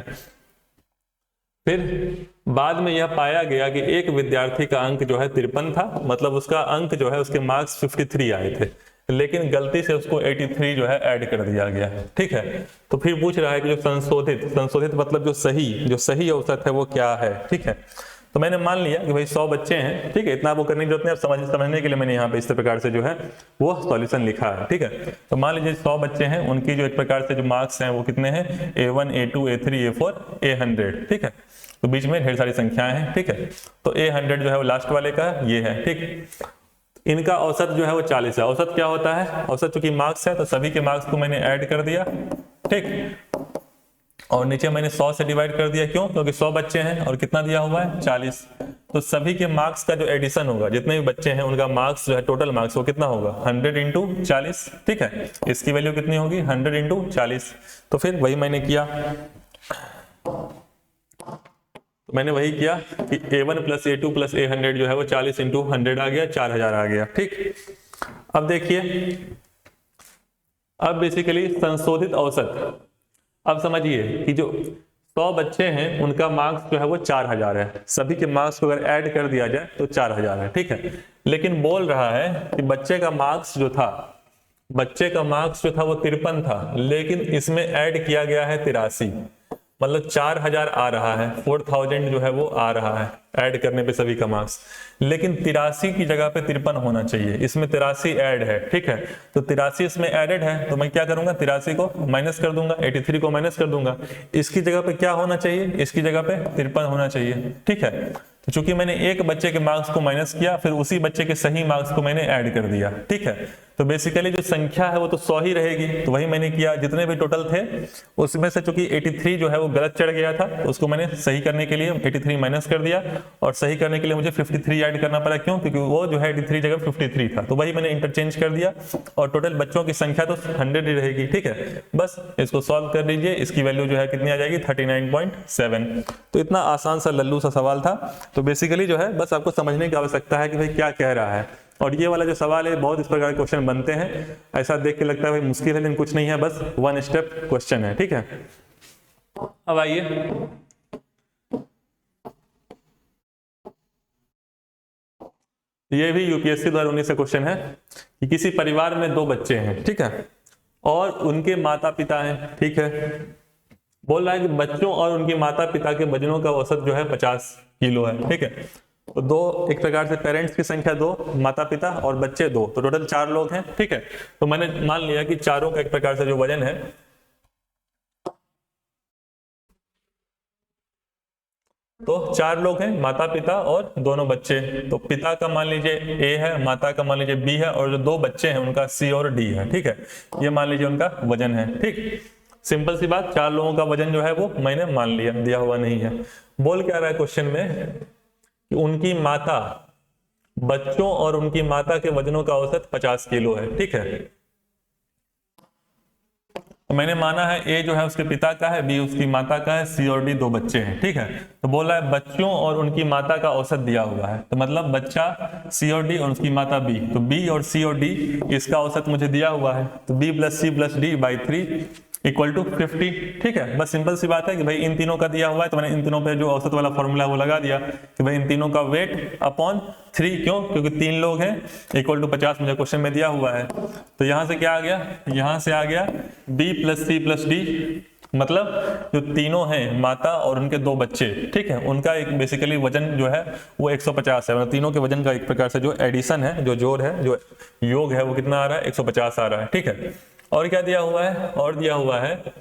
फिर बाद में यह पाया गया कि एक विद्यार्थी का अंक जो है 53 था, मतलब उसका अंक जो है उसके मार्क्स 53 आए थे, लेकिन गलती से उसको 83 जो है ऐड कर दिया गया है, ठीक है। तो फिर पूछ रहा है कि जो संशोधित मतलब जो सही औसत है वो क्या है, ठीक है। तो मैंने मान लिया कि भाई 100 बच्चे हैं, ठीक है, इतना वो करने की जरूरत नहीं, अब समझने के लिए मैंने यहाँ पे इस प्रकार से जो है वो सॉल्यूशन लिखा है, ठीक है। तो मान लीजिए 100 बच्चे हैं, उनकी जो एक प्रकार से जो मार्क्स हैं वो कितने हैं, A1 A2 A3 A4 A100, ठीक है। तो बीच में ढेर सारी संख्याएं हैं, ठीक है। तो A100 जो है वो लास्ट वाले का ये है, ठीक। इनका औसत जो है वो 40 है। औसत क्या होता है, औसत चूंकि मार्क्स है तो सभी के मार्क्स को मैंने ऐड कर दिया, ठीक, और नीचे मैंने 100 से डिवाइड कर दिया। क्यों, क्योंकि 100 बच्चे हैं और कितना दिया हुआ है 40। तो सभी के मार्क्स का जो एडिशन होगा, जितने भी बच्चे हैं उनका मार्क्स जो है टोटल मार्क्स वो कितना होगा 100 इंटू 40, ठीक है। इसकी वैल्यू कितनी होगी 100 इंटू 40। तो फिर वही मैंने किया, तो मैंने वही किया कि A1 plus A2 plus A100 जो है वो 40 इंटू 100 आ गया, 4000 आ गया, ठीक। अब देखिए, अब बेसिकली संशोधित औसत, अब समझिए कि जो 100 बच्चे हैं उनका मार्क्स जो है वो 4000 है। सभी के मार्क्स को अगर ऐड कर दिया जाए तो 4000 है, ठीक है। लेकिन बोल रहा है कि बच्चे का मार्क्स जो था, बच्चे का मार्क्स जो था वो 53 था, लेकिन इसमें ऐड किया गया है 83, मतलब 4000 आ रहा है, 4000 जो है वो आ रहा है ऐड करने पे सभी का मार्क्स। लेकिन 83 की जगह पे 53 होना चाहिए, इसमें 83 ऐड है, ठीक है। तो 83 इसमें एडेड है, तो मैं क्या करूंगा 83 को माइनस कर दूंगा, 83 को माइनस कर दूंगा। इसकी जगह पे क्या होना चाहिए, इसकी जगह पे 53 होना चाहिए, ठीक है। तो चूंकि मैंने एक बच्चे के मार्क्स को माइनस किया, फिर उसी बच्चे के सही मार्क्स को मैंने ऐड कर दिया, ठीक है। तो बेसिकली जो संख्या है वो तो 100 ही रहेगी, तो वही मैंने किया। जितने भी टोटल थे उसमें से चूंकि 83 जो है वो गलत चढ़ गया था, तो उसको मैंने सही करने के लिए 83 माइनस कर दिया, और सही करने के लिए मुझे 53 ऐड करना पड़ा। क्यों, क्योंकि वो जो है 83 जगह 53 था, तो वही मैंने इंटरचेंज कर दिया, और टोटल बच्चों की संख्या तो 100 ही रहेगी, ठीक है। बस इसको सॉल्व कर लीजिए, इसकी वैल्यू जो है कितनी आ जाएगी 39.7। तो इतना आसान सा लल्लू सा सवाल था। तो बेसिकली जो है बस आपको समझने की आवश्यकता है कि भाई क्या कह रहा है। और ये वाला जो सवाल है, बहुत इस प्रकार के क्वेश्चन बनते हैं, ऐसा देख के लगता है भाई मुश्किल है, लेकिन कुछ नहीं है, बस वन स्टेप क्वेश्चन है, ठीक है। अब आइए, ये भी यूपीएससी 2019 से क्वेश्चन है कि किसी परिवार में 2 बच्चे हैं, ठीक है, और उनके माता पिता हैं, ठीक है। बोल रहा है कि बच्चों और उनके माता पिता के वजनों का औसत जो है 50 किलो है, ठीक है। तो 2 एक प्रकार से पेरेंट्स की संख्या 2, माता पिता और बच्चे 2, तो टोटल 4 लोग हैं, ठीक है। तो मैंने मान लिया कि चारों का एक प्रकार से जो वजन है, तो 4 लोग हैं, माता पिता और दोनों बच्चे। तो पिता का मान लीजिए A है, माता का मान लीजिए B है, और जो 2 बच्चे हैं उनका C और D है, ठीक है। ये मान लीजिए उनका वजन है, ठीक। सिंपल सी बात, 4 लोगों का वजन जो है वो मैंने मान लिया, दिया हुआ नहीं है। बोल क्या रहा है क्वेश्चन में कि उनकी माता, बच्चों और उनकी माता के वजनों का औसत 50 किलो है, ठीक है। तो मैंने माना है A जो है उसके पिता का है, B उसकी माता का है, C और D 2 बच्चे हैं, ठीक है। तो बोला है बच्चों और उनकी माता का औसत दिया हुआ है, तो मतलब बच्चा C और D और उसकी माता B, तो B और C और D इसका औसत मुझे दिया हुआ है, तो B plus C plus D by 3 equal to 50, ठीक है। बस सिंपल सी बात है कि भाई इन तीनों का दिया हुआ है, तो मैंने इन तीनों पे जो औसत वाला फॉर्मूला वो लगा दिया कि भाई इन तीनों का वेट अपॉन 3। क्यों, क्योंकि 3 लोग हैं, इक्वल टू 50 मुझे क्वेश्चन में दिया हुआ है। तो यहां से क्या आ गया, यहां से आ गया B plus C plus D, मतलब जो तीनों हैं माता और उनके 2 बच्चे, ठीक है, उनका एक बेसिकली वजन जो है वो 150 है। मतलब तीनों के वजन का एक प्रकार से जो एडिशन है, जो जोड़ है, जो योग है, वो कितना आ रहा है 150 आ रहा है, ठीक है। और क्या दिया हुआ है, और दिया हुआ है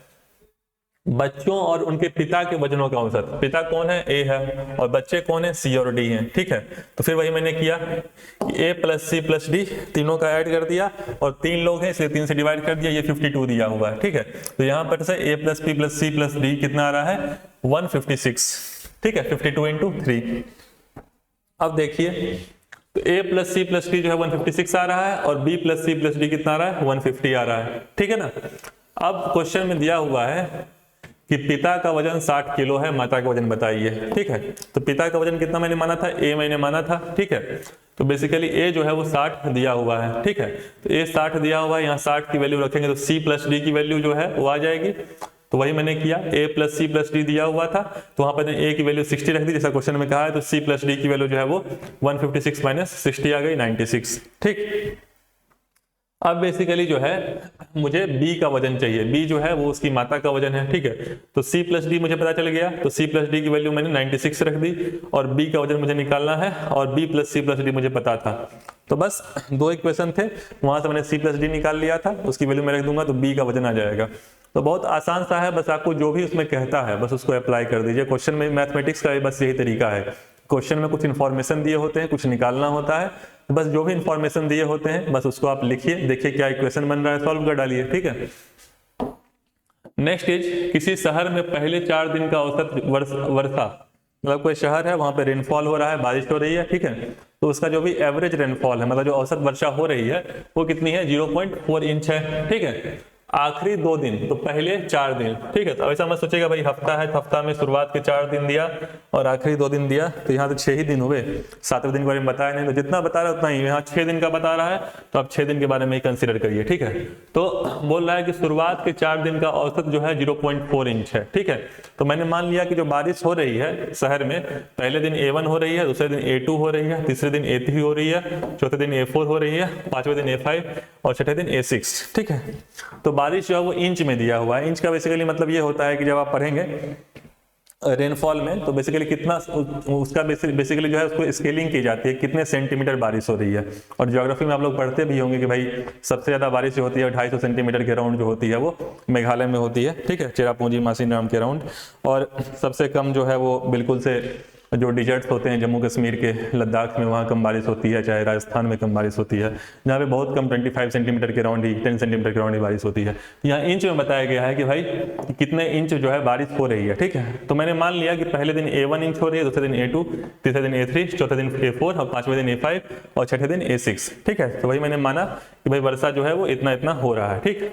बच्चों और उनके पिता के वजनों का औसत। पिता कौन है, A है, और बच्चे कौन है, C और D हैं, ठीक है। तो फिर वही मैंने किया कि A plus C plus D तीनों का ऐड कर दिया, और 3 लोग हैं इसलिए 3 से डिवाइड कर दिया, ये 52 दिया हुआ है, ठीक है। तो यहाँ पर से A plus P plus C plus D कितना आ रहा है 156, ठीक है, 52 इंटू 3। अब देखिए, तो A plus C plus D जो है 156 आ रहा है, और B plus C plus D कितना आ रहा है 150 आ रहा है, ठीक है ना। अब क्वेश्चन में दिया हुआ है कि पिता का वजन 60 किलो है, माता का वजन बताइए, ठीक है। तो पिता का वजन कितना मैंने माना था, A मैंने माना था, ठीक है। तो बेसिकली A जो है वो 60 दिया हुआ है, ठीक है। तो A 60 दिया हुआ है, यहाँ 60 की वैल्यू रखेंगे तो C प्लस D की वैल्यू जो है वो आ जाएगी। तो वही मैंने किया, A plus C plus D दिया हुआ था, तो वहां पर A की वैल्यू 60 रख दी जैसा क्वेश्चन में कहा है, तो C प्लस D की वैल्यू जो है वो 156 माइनस 60 आ गई 96, ठीक। अब बेसिकली जो है मुझे b का वजन चाहिए, b जो है वो उसकी माता का वजन है, ठीक है। तो c प्लस डी मुझे पता चल गया, तो c प्लस डी की वैल्यू मैंने 96 रख दी और b का वजन मुझे निकालना है और b plus c plus D मुझे पता था। तो बस दो इक्वेशन थे, वहां से मैंने c प्लस डी निकाल लिया था, उसकी वैल्यू मैं रख दूंगा तो b का वजन आ जाएगा। तो बहुत आसान सा है, बस आपको जो भी उसमें कहता है बस उसको अप्लाई कर दीजिए। क्वेश्चन में मैथमेटिक्स का भी बस यही तरीका है, क्वेश्चन में कुछ इन्फॉर्मेशन दिए होते हैं, कुछ निकालना होता है, बस जो भी इन्फॉर्मेशन दिए होते हैं बस उसको आप लिखिए, देखिए क्या इक्वेशन बन रहा है, सॉल्व कर डालिए, ठीक है। नेक्स्ट इज, किसी शहर में पहले 4 दिन का औसत वर्षा, मतलब कोई शहर है वहां पे रेनफॉल हो रहा है, बारिश हो रही है, ठीक है। तो उसका जो भी एवरेज रेनफॉल है, मतलब जो औसत वर्षा हो रही है वो कितनी है, 0.4 इंच है, ठीक है। आखिरी 2 दिन, तो पहले 4 दिन, ठीक है। तो ऐसा मत सोचेगा भाई हफ्ता है तो हफ्ता में शुरुआत के 4 दिन दिया और आखिरी 2 दिन दिया, तो यहाँ तो 6 ही दिन हुए, 7वें दिन के बारे में बताया नहीं, तो जितना बता रहा है उतना ही, यहाँ 6 दिन का बता रहा है तो आप 6 दिन के बारे में ही कंसिडर करिए, ठीक है। तो बोल रहा है कि शुरुआत के 4 दिन का औसत जो है 0.4 इंच है, ठीक है। तो मैंने मान लिया कि जो बारिश हो रही है शहर में, पहले दिन A1 हो रही है, दूसरे दिन A2 हो रही है, तीसरे दिन A3 हो रही है, चौथे दिन A4 हो रही है, 5वें दिन A5 और छठे दिन A6, ठीक है। तो बारिश जो है वो इंच में दिया हुआ है। इंच का बेसिकली मतलब ये होता है कि जब आप पढ़ेंगे रेनफॉल में तो बेसिकली कितना उसका बेसिकली जो है उसको स्केलिंग की जाती है, कितने सेंटीमीटर बारिश हो रही है। और ज्योग्राफी में आप लोग पढ़ते भी होंगे कि भाई सबसे ज्यादा बारिश जो होती है 250 सेंटीमीटर के राउंड जो होती है वो मेघालय में होती है, ठीक है, चेरापूंजी मासीराम के राउंड। और सबसे कम जो है वो बिल्कुल से जो डिजर्ट्स होते हैं जम्मू कश्मीर के, लद्दाख में, वहाँ कम बारिश होती है, चाहे राजस्थान में कम बारिश होती है, जहाँ पे बहुत कम 25 सेंटीमीटर के राउंड ही, 10 सेंटीमीटर के राउंड ही बारिश होती है। यहाँ इंच में बताया गया है कि भाई कितने इंच जो है बारिश हो रही है, ठीक है। तो मैंने मान लिया कि पहले दिन A1 इंच हो रही है, दूसरे दिन A2, तीसरे दिन A3, चौथे दिन A4 और 5वें दिन A5 और छठे दिन A6, ठीक है। तो वही मैंने माना कि भाई वर्षा जो है वो इतना इतना हो रहा है, ठीक।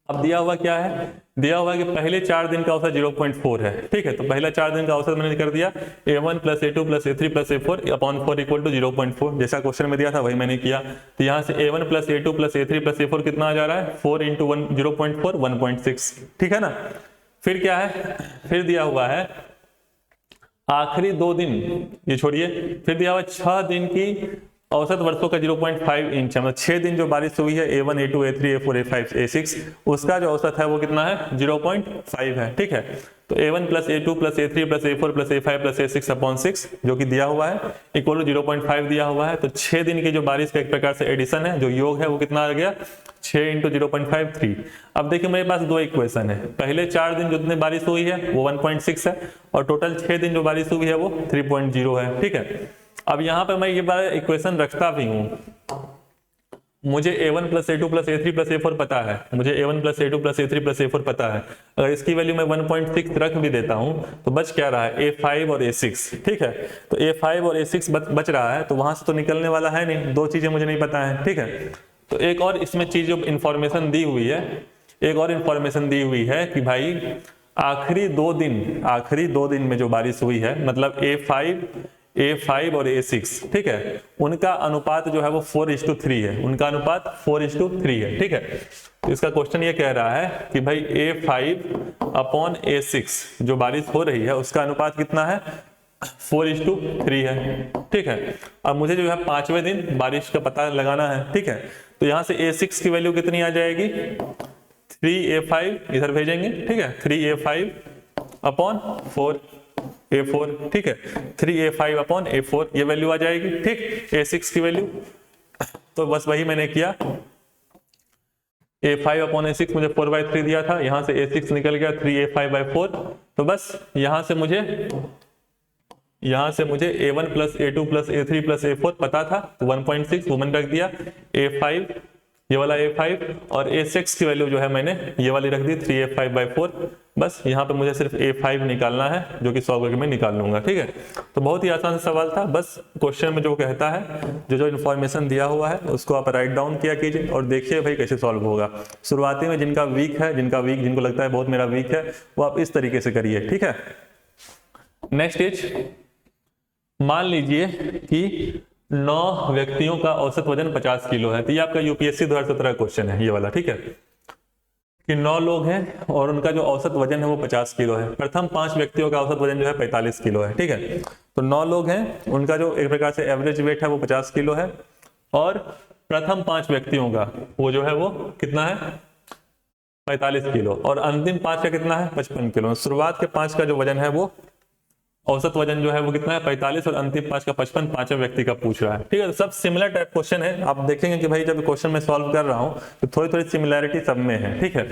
अब दिया हुआ क्या है, दिया हुआ है कि पहले 4 दिन का औसत 0.4 है, ठीक है। तो पहला 4 दिन का औसत मैंने कर दिया A1 plus A2 plus A3 plus A4 upon 4 equal to 0.4, जैसा क्वेश्चन में दिया था वही मैंने किया। तो यहाँ से A1 plus A2 plus A3 plus A4 कितना आ जा रहा है, 4 इंटू 0.4 1.6, ठीक है ना। फिर क्या है, फिर दिया हुआ है आखिरी 2 दिन, ये छोड़िए, फिर दिया हुआ 6 दिन की औसत वर्षों का 0.5 इंच है, मतलब 6 दिन जो बारिश हुई है A1 A2 A3 A4 A5 A6 उसका जो औसत है वो कितना है, 0.5 है, ठीक है। तो A1 plus A2 plus A3 plus A4 plus A5 plus A6 upon 6 जो कि दिया हुआ है इक्वल टू 0.5 दिया हुआ है। तो 6 दिन की जो बारिश का एक प्रकार से एडिशन है, जो योग है वो कितना आ गया, 6 इंटू 0.5 3। अब देखिए मेरे पास 2 इक्वेशन है, पहले 4 दिन जितनी बारिश हुई है वो 1.6 है और टोटल 6 दिन जो बारिश हुई है वो 3.0 है, ठीक है। अब यहाँ पे मैं ये बार इक्वेशन रखता भी हूँ, मुझे A1 plus A2 plus A3 plus A4 पता है, मुझे A1 plus A2 plus A3 plus A4 पता है। अगर इसकी वैल्यू मैं 1.6 रख भी देता हूँ तो बच क्या रहा है, A5 और A6, ठीक है। तो A5 और A6 बच रहा है, तो वहां से तो निकलने वाला है नहीं, 2 चीजें मुझे नहीं पता है, ठीक है। तो एक और इसमें चीज जो इंफॉर्मेशन दी हुई है, एक और इंफॉर्मेशन दी हुई है कि भाई आखिरी 2 दिन में जो बारिश हुई है, मतलब A5 और A6, ठीक है, उनका अनुपात जो है वो 4:3 है, उनका अनुपात 4:3 है, ठीक है। तो इसका क्वेश्चन ये कह रहा है कि भाई A5 अपॉन A6 जो बारिश हो रही है उसका अनुपात कितना है, 4:3 है, ठीक है। अब मुझे जो है 5वें दिन बारिश का पता लगाना है, ठीक है। तो यहाँ से A6 की वैल्यू कितनी आ जाएगी, 3A5 इधर भेजेंगे, ठीक है, 3A5 अपॉन 4A4, ठीक है, 3A5 अपॉन A4 ये वैल्यू आ जाएगी, ठीक। A6 की वैल्यू तो बस वही मैंने किया, A5 अपॉन A6 मुझे 4/3 दिया था, यहां से A6 निकल गया 3A5/4। तो बस यहां से मुझे A1 plus A2 plus A3 plus A4 पता था, तो 1.6 वो मैंने रख दिया, A5 ये वाला A5 और A6 की वैल्यू जो है मैंने ये वाली रख दी 3A5/4। बस यहाँ पे मुझे सिर्फ A5 निकालना है जो कि सॉल्व करके मैं निकाल लूंगा, ठीक है। तो बहुत ही आसान सवाल था, बस क्वेश्चन में जो कहता है, जो इन्फॉर्मेशन दिया हुआ है उसको आप राइट डाउन किया कीजिए और देखिए भाई कैसे सॉल्व होगा। शुरुआती में जिनका वीक है, जिनको लगता है बहुत मेरा वीक है, वो आप इस तरीके से करिए, ठीक है। नेक्स्ट इज, मान लीजिए कि 9 व्यक्तियों का औसत वजन 50 किलो है। तो ये आपका यूपीएससी 2017 क्वेश्चन है ये वाला, ठीक है, कि 9 लोग हैं और उनका जो औसत वजन है वो 50 किलो है। प्रथम 5 व्यक्तियों का औसत वजन जो है 45 किलो है, ठीक है। तो 9 लोग हैं, उनका जो एक प्रकार से एवरेज वेट है वो 50 किलो है और प्रथम 5 व्यक्तियों का वो जो है वो कितना है 45 किलो, और अंतिम 5 का कितना है 55 किलो। शुरुआत के 5 का जो वजन है वो औसत वजन जो है वो कितना है 45 और अंतिम 5 का 55, पांचवें व्यक्ति का पूछ रहा है। ठीक है, सब सिमिलर टाइप क्वेश्चन है। आप देखेंगे कि भाई जब क्वेश्चन में सॉल्व कर रहा हूं तो थोड़ी थोड़ी सिमिलैरिटी सब में है। ठीक है,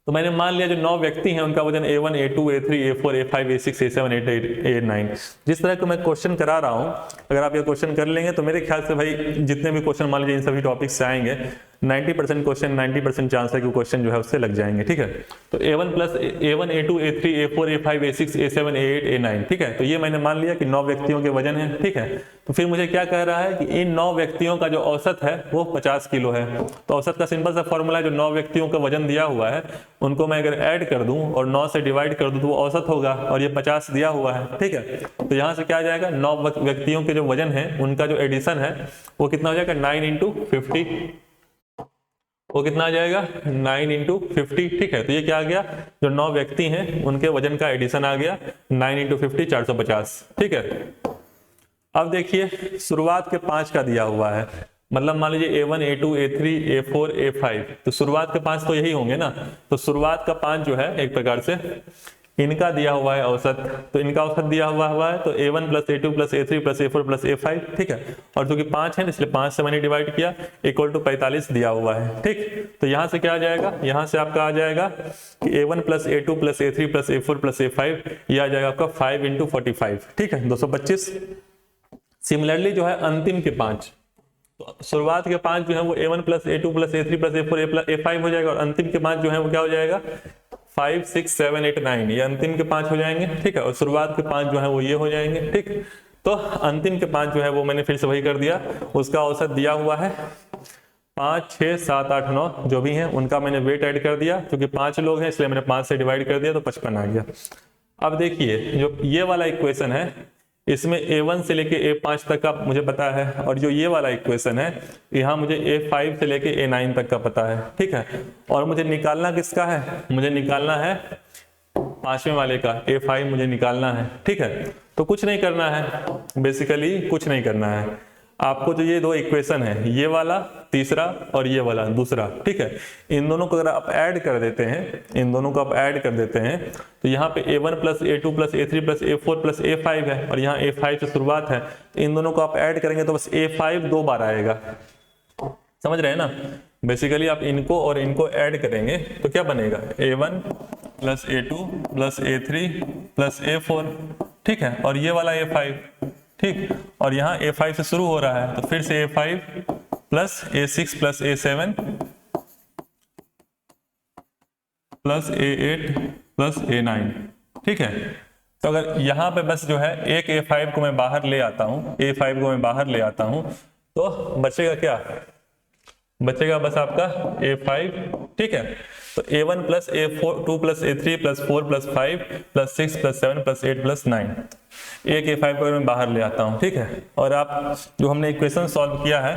तो मैंने मान लिया जो 9 व्यक्ति हैं उनका वजन A1, A2, A3, A4, A5, A6, A7, A8, A9। जिस तरह का मैं क्वेश्चन करा रहा हूं, अगर आप ये क्वेश्चन कर लेंगे तो मेरे ख्याल से भाई जितने भी क्वेश्चन मान लीजिए इन सभी टॉपिक से आएंगे 90% क्वेश्चन 90% चांस है कि क्वेश्चन जो है उससे लग जाएंगे। ठीक है, तो A1 plus A1, A2, A3, A4, A5, A6, A7, A8, A9। ठीक है, तो ये मैंने मान लिया कि 9 व्यक्तियों के वजन है। ठीक है, तो फिर मुझे क्या कह रहा है कि इन 9 व्यक्तियों का जो औसत है वो 50 किलो है। तो औसत का सिंपल सा फॉर्मूला है, जो 9 व्यक्तियों का वजन दिया हुआ है उनको मैं अगर ऐड कर दूं और 9 से डिवाइड कर दूं तो वो औसत होगा, और ये 50 दिया हुआ है। ठीक है, तो यहाँ से क्या आ जाएगा 9 व्यक्तियों के जो वजन है उनका जो एडिशन है वो कितना हो जाएगा 9 इंटू 50, वो कितना आ जाएगा 9 इंटू 50। ठीक है, तो ये क्या आ गया, जो 9 व्यक्ति हैं उनके वजन का एडिशन आ गया 9 इंटू 50, 450। ठीक है, अब देखिए शुरुआत के 5 का दिया हुआ है, मतलब मान लीजिए A1, A2, A3, A4, A5, तो शुरुआत के 5 तो यही होंगे ना। तो शुरुआत का 5 जो है एक प्रकार से इनका दिया हुआ है औसत, तो इनका औसत दिया हुआ है तो A1 plus A2 plus A3 plus A4 plus A5। ठीक है, और चूंकि 5 है इसलिए 5 से मैंने डिवाइड किया, इक्वल टू 45 दिया हुआ है। ठीक, तो यहां से क्या आ जाएगा, यहां से आपका आ जाएगा कि A1 plus A2 plus A3 plus A4 plus A5, ये आ जाएगा आपका 5 इंटू 45। ठीक है, 225। सिमिलरली जो है अंतिम के 5, तो शुरुआत के 5 जो है वो A1 plus A2 plus A3 plus A4 A5 हो जाएगा, और अंतिम के 5 जो है वो क्या हो जाएगा 5, 6, 7, 8, 9, ये अंतिम के 5 हो जाएंगे। ठीक है, और शुरुआत के 5 जो है वो ये हो जाएंगे। ठीक, तो अंतिम के 5 जो है वो मैंने फिर से वही कर दिया, उसका औसत दिया हुआ है 5, 6, 7, 8, 9 जो भी हैं उनका मैंने वेट ऐड कर दिया, क्योंकि 5 लोग हैं इसलिए मैंने 5 से डिवाइड कर दिया तो 55 आ गया। अब देखिए जो ये वाला इक्वेशन है इसमें A1 से लेके A5 तक का मुझे पता है, और जो ये वाला इक्वेशन है यहाँ मुझे A5 से लेके A9 तक का पता है। ठीक है, और मुझे निकालना किसका है, मुझे निकालना है 5वें वाले का, A5 मुझे निकालना है। ठीक है, तो कुछ नहीं करना है, बेसिकली कुछ नहीं करना है आपको। जो ये 2 इक्वेशन है, ये वाला तीसरा और ये वाला दूसरा, ठीक है, इन दोनों को अगर आप ऐड कर देते हैं, इन दोनों को आप ऐड कर देते हैं तो यहाँ पे A1 plus A2 plus A3 plus A4 plus A5 है, और यहाँ A5 से शुरुआत है, तो इन दोनों को आप ऐड करेंगे तो बस A5 2 बार आएगा। समझ रहे हैं ना, बेसिकली आप इनको और इनको ऐड करेंगे तो क्या बनेगा A1 plus A2 plus A3 plus A4। ठीक है, और ये वाला A5। ठीक, और यहाँ A5 से शुरू हो रहा है तो फिर से A5 plus A6 plus A7 plus A8 plus A9। ठीक है, तो अगर यहाँ पे बस जो है एक A5 को मैं बाहर ले आता हूँ, A5 को मैं बाहर ले आता हूँ तो बचेगा क्या, बचेगा बस आपका A5। ठीक है, तो A1 plus A2 plus A3 plus 4 plus 5 plus 6 plus 7 plus 8 plus 9, एक A5 को मैं बाहर ले आता हूं। ठीक है, और आप जो हमने इक्वेशन सॉल्व किया है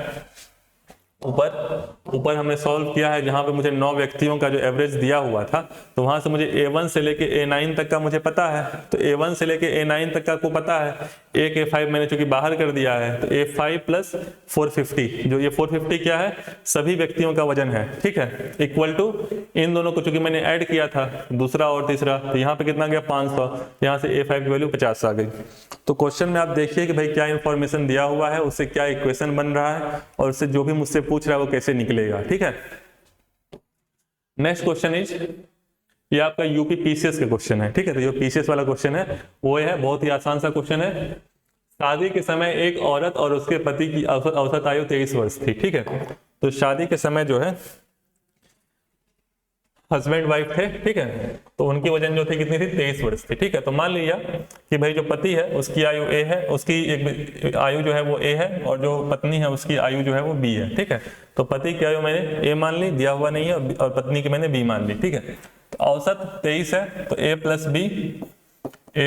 ऊपर हमने सॉल्व किया है जहां पे मुझे 9 व्यक्तियों का जो एवरेज दिया हुआ था, तो वहां से मुझे A1 से लेके A9 तक का मुझे पता है, तो A1 से लेके A9 तक का को पता है, एक A5 मैंने चूंकि बाहर कर दिया है तो A5 प्लस 450, जो ये 450 क्या है सभी व्यक्तियों का वजन है। ठीक है, इक्वल टू इन दोनों को चूंकि मैंने ऐड किया था दूसरा और तीसरा, तो यहाँ पे कितना गया 500, यहाँ से A5 की वैल्यू 50 आ गई। तो क्वेश्चन में आप देखिए कि भाई क्या इंफॉर्मेशन दिया हुआ है, उससे क्या इक्वेशन बन रहा है, और उससे जो भी मुझसे पूछ रहा है वो कैसे निकलेगा। ठीक है, नेक्स्ट क्वेश्चन इज, ये आपका यूपी पीसीएस का क्वेश्चन है। ठीक है, तो जो पीसीएस वाला क्वेश्चन है वो है बहुत ही आसान सा क्वेश्चन है। शादी के समय एक औरत और उसके पति की औसत आयु 23 वर्ष थी। ठीक है, तो शादी के समय जो है हस्बैंड वाइफ थे। ठीक है, तो उनकी वजन जो थी कितनी थी 23 वर्ष थी। ठीक है, तो मान लिया कि भाई जो पति है उसकी आयु A है, उसकी एक आयु जो है वो A है, और जो पत्नी है उसकी आयु जो है वो B है। ठीक है, तो पति की आयु मैंने A मान ली, दिया हुआ नहीं है, और पत्नी की मैंने B मान ली। ठीक है, तो औसत 23 है, तो A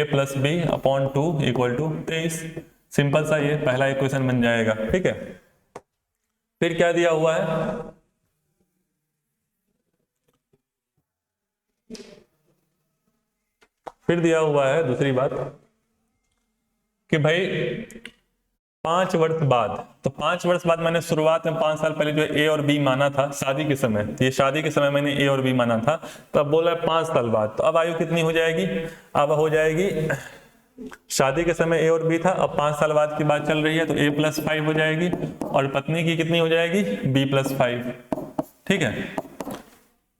plus B upon 2 equal to 23। Simple सा ये पहला इक्वेशन बन जाएगा। ठीक है, फिर क्या दिया हुआ है, फिर दिया हुआ है दूसरी बात कि भाई 5 वर्ष बाद, तो 5 वर्ष बाद मैंने शुरुआत में 5 साल पहले जो ए और बी माना था शादी के समय, तो ये शादी के समय मैंने ए और बी माना था, तो अब बोला है 5 साल बाद, तो अब आयु कितनी हो जाएगी, अब हो जाएगी शादी के समय ए और बी था, अब 5 साल बाद की बात चल रही है तो a+5 हो जाएगी और पत्नी की कितनी हो जाएगी b+5, ठीक है।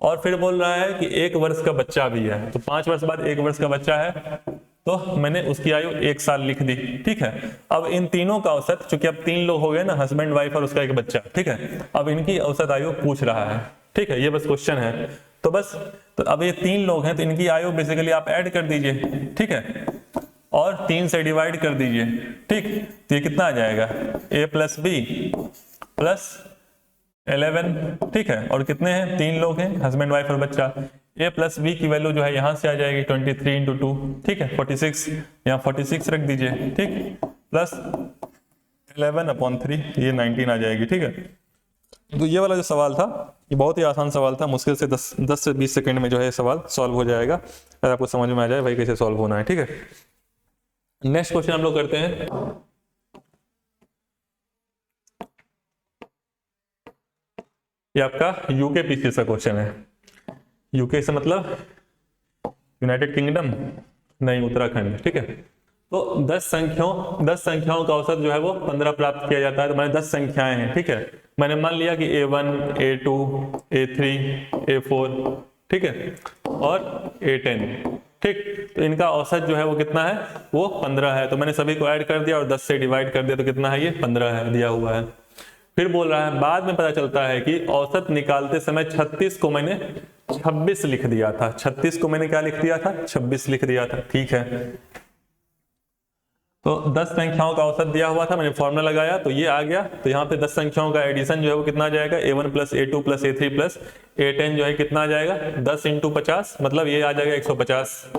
और फिर बोल रहा है कि 1 वर्ष का बच्चा भी है, तो 5 वर्ष बाद 1 वर्ष का बच्चा है तो मैंने उसकी आयु 1 साल लिख दी, ठीक है। अब इन तीनों का औसत, चूंकि अब 3 लोग हो गए ना, हस्बैंड वाइफ और उसका एक बच्चा, ठीक है, अब इनकी औसत आयु पूछ रहा है, ठीक है, ये बस क्वेश्चन है। तो बस, तो अब ये 3 लोग हैं तो इनकी आयु बेसिकली आप ऐड कर दीजिए, ठीक है, और 3 से डिवाइड कर दीजिए, ठीक, तो ये कितना आ जाएगा a+b+11, ठीक है, और कितने हैं, 3 लोग हैं, हस्बैंड वाइफ और बच्चा। a+b की वैल्यू जो है यहां से आ जाएगी 23 × 2, ठीक है, 46, यहाँ 46 रख दीजिए, ठीक, प्लस 11/3, ये 19 आ जाएगी, ठीक है। तो ये वाला जो सवाल था ये बहुत ही आसान सवाल था, मुश्किल से 10 से 20 सेकंड में जो है सवाल सॉल्व हो जाएगा, अगर आपको समझ में आ जाए भाई कैसे सॉल्व होना है, ठीक है। नेक्स्ट क्वेश्चन हम लोग करते हैं। ये आपका यूके पीसीएस का क्वेश्चन है। यूके से मतलब यूनाइटेड किंगडम नहीं, उत्तराखंड, ठीक है। तो 10 संख्याओं का औसत जो है वो 15 प्राप्त किया जाता है, तो मैंने 10 संख्याएं हैं, ठीक है, मैंने मान लिया कि a1 a2 a3 a4, ठीक है, और a10, ठीक, तो इनका औसत जो है वो कितना है, वो 15 है, तो मैंने सभी को ऐड कर दिया और 10 से डिवाइड कर दिया, तो कितना है, ये 15 है, दिया हुआ है। फिर बोल रहा है बाद में पता चलता है कि औसत निकालते समय 36 को मैंने 26 लिख दिया था, 36 को मैंने क्या लिख दिया था, 26 लिख दिया था, ठीक है। तो 10 संख्याओं का औसत दिया हुआ था, मैंने फॉर्मूला लगाया तो ये आ गया, तो यहाँ पे 10 संख्याओं का एडिशन जो है वो कितना आ जाएगा, a1 + a2 + a3 + a10 जो है कितना आ जाएगा, 10 × 50, मतलब ये आ जाएगा 150।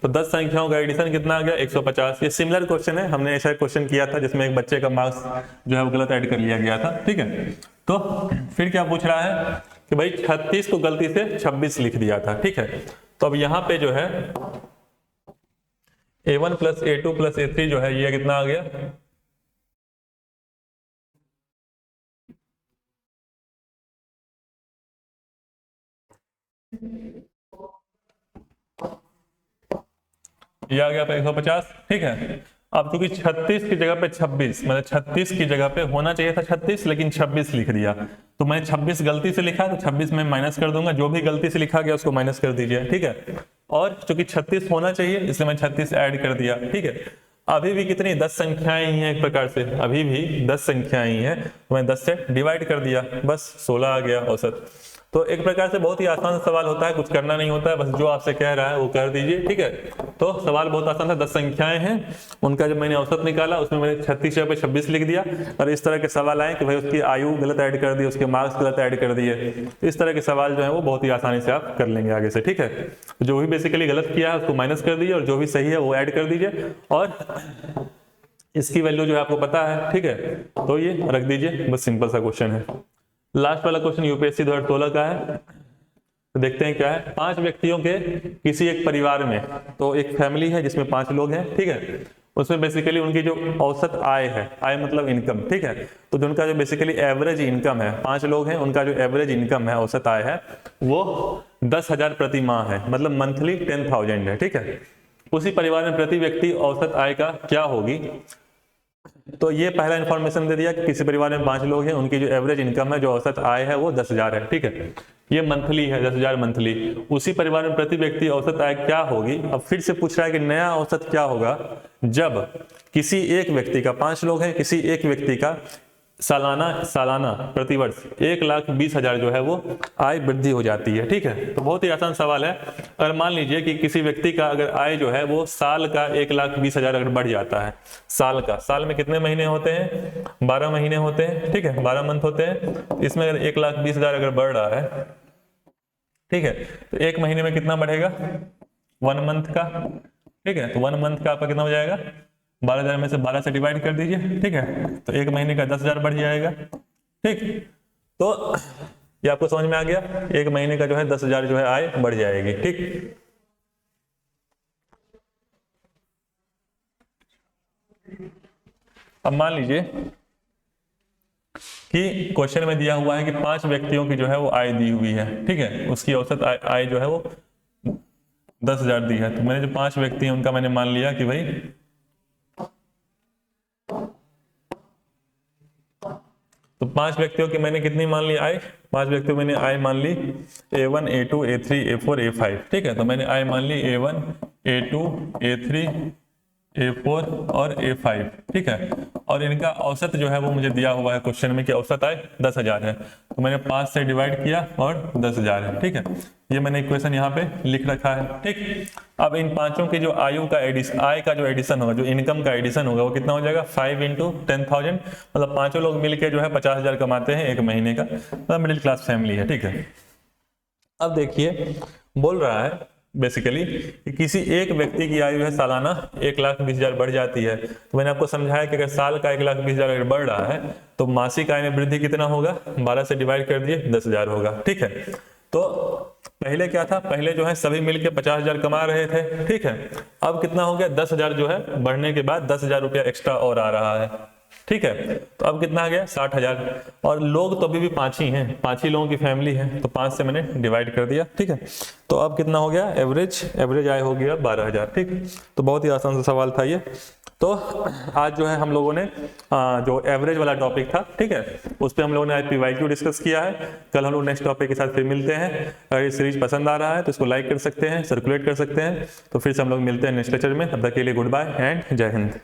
तो 10 संख्याओं का एडिशन कितना आ गया, 150। ये सिमिलर क्वेश्चन है, हमने ऐसा क्वेश्चन किया था जिसमें एक बच्चे का मार्क्स जो है वो गलत ऐड कर लिया गया था, ठीक है। तो फिर क्या पूछ रहा है कि भाई 36 को गलती से 26 लिख दिया था, ठीक है। तो अब यहाँ पे जो है a1 + a2 + a3 जो है ये कितना आ गया, ये आ गया 150, ठीक है। अब क्योंकि 36 की जगह पे 26, मतलब 36 की जगह पे होना चाहिए था 36, लेकिन 26 लिख दिया, तो मैं 26 गलती से लिखा, तो 26 में माइनस कर दूंगा, जो भी गलती से लिखा गया उसको माइनस कर दीजिए, ठीक है। और चूंकि 36 होना चाहिए इसलिए मैं 36 ऐड कर दिया, ठीक है। अभी भी कितनी 10 संख्याएं ही हैं, एक प्रकार से अभी भी 10 संख्याएं ही हैं, तो मैं 10 से डिवाइड कर दिया, बस 16 आ गया औसत। तो एक प्रकार से बहुत ही आसान सवाल होता है, कुछ करना नहीं होता है, बस जो आपसे कह रहा है वो कर दीजिए, ठीक है। तो सवाल बहुत आसान था, 10 संख्याएं हैं, उनका जब मैंने औसत निकाला उसमें मैंने 36 जगह पे 26 लिख दिया, और इस तरह के सवाल आए कि भाई उसकी आयु गलत ऐड कर दी, उसके मार्क्स गलत ऐड कर दिए, तो इस तरह के सवाल जो है वो बहुत ही आसानी से आप कर लेंगे आगे से, ठीक है। जो भी बेसिकली गलत किया है उसको माइनस कर दीजिए और जो भी सही है वो ऐड कर दीजिए, और इसकी वैल्यू जो है आपको पता है, ठीक है, तो ये रख दीजिए, बस सिंपल सा क्वेश्चन है। लास्ट वाला क्वेश्चन यूपीएससी 2016 का है, तो देखते हैं क्या है। 5 व्यक्तियों के किसी एक परिवार में, तो एक फैमिली है जिसमें 5 लोग हैं, ठीक है, उसमें बेसिकली उनकी जो औसत आय है, आय मतलब इनकम, ठीक है, तो जो उनका जो बेसिकली एवरेज इनकम है, 5 लोग हैं, उनका जो एवरेज इनकम है, औसत आय है, वो 10,000 प्रति माह है, मतलब मंथली 10,000 है, ठीक है। उसी परिवार में प्रति व्यक्ति औसत आय का क्या होगी, तो ये पहला इंफॉर्मेशन दे दिया कि किसी परिवार में 5 लोग हैं, उनकी जो एवरेज इनकम है, जो औसत आय है वो 10,000 है, ठीक है, ये मंथली है, 10,000 मंथली। उसी परिवार में प्रति व्यक्ति औसत आय क्या होगी, अब फिर से पूछ रहा है कि नया औसत क्या होगा जब किसी एक व्यक्ति का, 5 लोग हैं, किसी एक व्यक्ति का सालाना प्रतिवर्ष 1,20,000 जो है वो आय वृद्धि हो जाती है, ठीक है। तो बहुत ही आसान सवाल है। अगर मान लीजिए कि किसी व्यक्ति का अगर आय जो है वो साल का 1,20,000 अगर बढ़ जाता है, साल में कितने महीने होते हैं, 12 महीने होते हैं, ठीक है, 12 मंथ होते हैं, इसमें अगर 1,20,000 अगर बढ़ रहा है, ठीक है, तो एक महीने में कितना बढ़ेगा, 1 मंथ का, ठीक है, तो 1 मंथ का आपका कितना हो जाएगा, 12,000 में से 12 से डिवाइड कर दीजिए, ठीक है, तो एक महीने का 10,000 बढ़ जाएगा, ठीक। तो ये आपको समझ में आ गया, एक महीने का जो है 10,000 जो है आय बढ़ जाएगी, ठीक। अब मान लीजिए कि क्वेश्चन में दिया हुआ है कि 5 व्यक्तियों की जो है वो आय दी हुई है, ठीक है, उसकी औसत आय जो है वो 10,000 दी है। तो मैंने जो 5 व्यक्ति हैं उनका मैंने मान लिया कि भाई तो 5 व्यक्तियों की मैंने कितनी मान ली आय, 5 व्यक्तियों मैंने आय मान ली A1 A2 A3 A4 A5, ठीक है। तो मैंने आय मान ली A1 A2 A3 A4 और A5, ठीक है। और इनका औसत जो है वो मुझे दिया हुआ है क्वेश्चन में कि औसत आय 10,000 है। तो मैंने 5 से डिवाइड किया और 10,000 है, ठीक है। ये मैंने इक्वेशन यहाँ पे लिख रखा है, ठीक। अब इन पांचों की जो आयु का एडिशन, आय का जो एडिशन होगा, जो इनकम का एडिशन होगा वो कितना हो जाएगा 5 × 10,000, मतलब पांचों लोग मिलकर जो है 50,000 कमाते हैं एक महीने का, मतलब मिडिल क्लास फैमिली है, ठीक है। अब देखिए बोल रहा है बेसिकली कि किसी एक व्यक्ति की आयु है सालाना 1,20,000 बढ़ जाती है। तो मैंने आपको समझाया कि अगर साल का 1,20,000 अगर बढ़ रहा है तो मासिक आय में वृद्धि कितना होगा, 12 से डिवाइड कर दिए 10,000 होगा, ठीक है। तो पहले क्या था, पहले जो है सभी मिलकर 50,000 कमा रहे थे, ठीक है। अब कितना हो गया, 10,000 जो है बढ़ने के बाद 10,000 रुपया एक्स्ट्रा और आ रहा है, ठीक है। तो अब कितना आ गया 60,000, और लोग तो अभी भी 5 ही हैं, 5 ही लोगों की फैमिली है, तो 5 से मैंने डिवाइड कर दिया, ठीक है। तो अब कितना हो गया, एवरेज आय हो गया 12,000, ठीक। तो बहुत ही आसान सा सवाल था ये। तो आज जो है हम लोगों ने जो एवरेज वाला टॉपिक था, ठीक है, उस पर हम लोगों ने आज PYQ डिस्कस किया है। कल हम लोग नेक्स्ट टॉपिक के साथ फिर मिलते हैं। अगर ये सीरीज पसंद आ रहा है तो इसको लाइक कर सकते हैं, सर्कुलेट कर सकते हैं। तो फिर से हम लोग मिलते हैं नेक्स्ट लेक्चर में। तब तक के लिए गुड बाय एंड जय हिंद।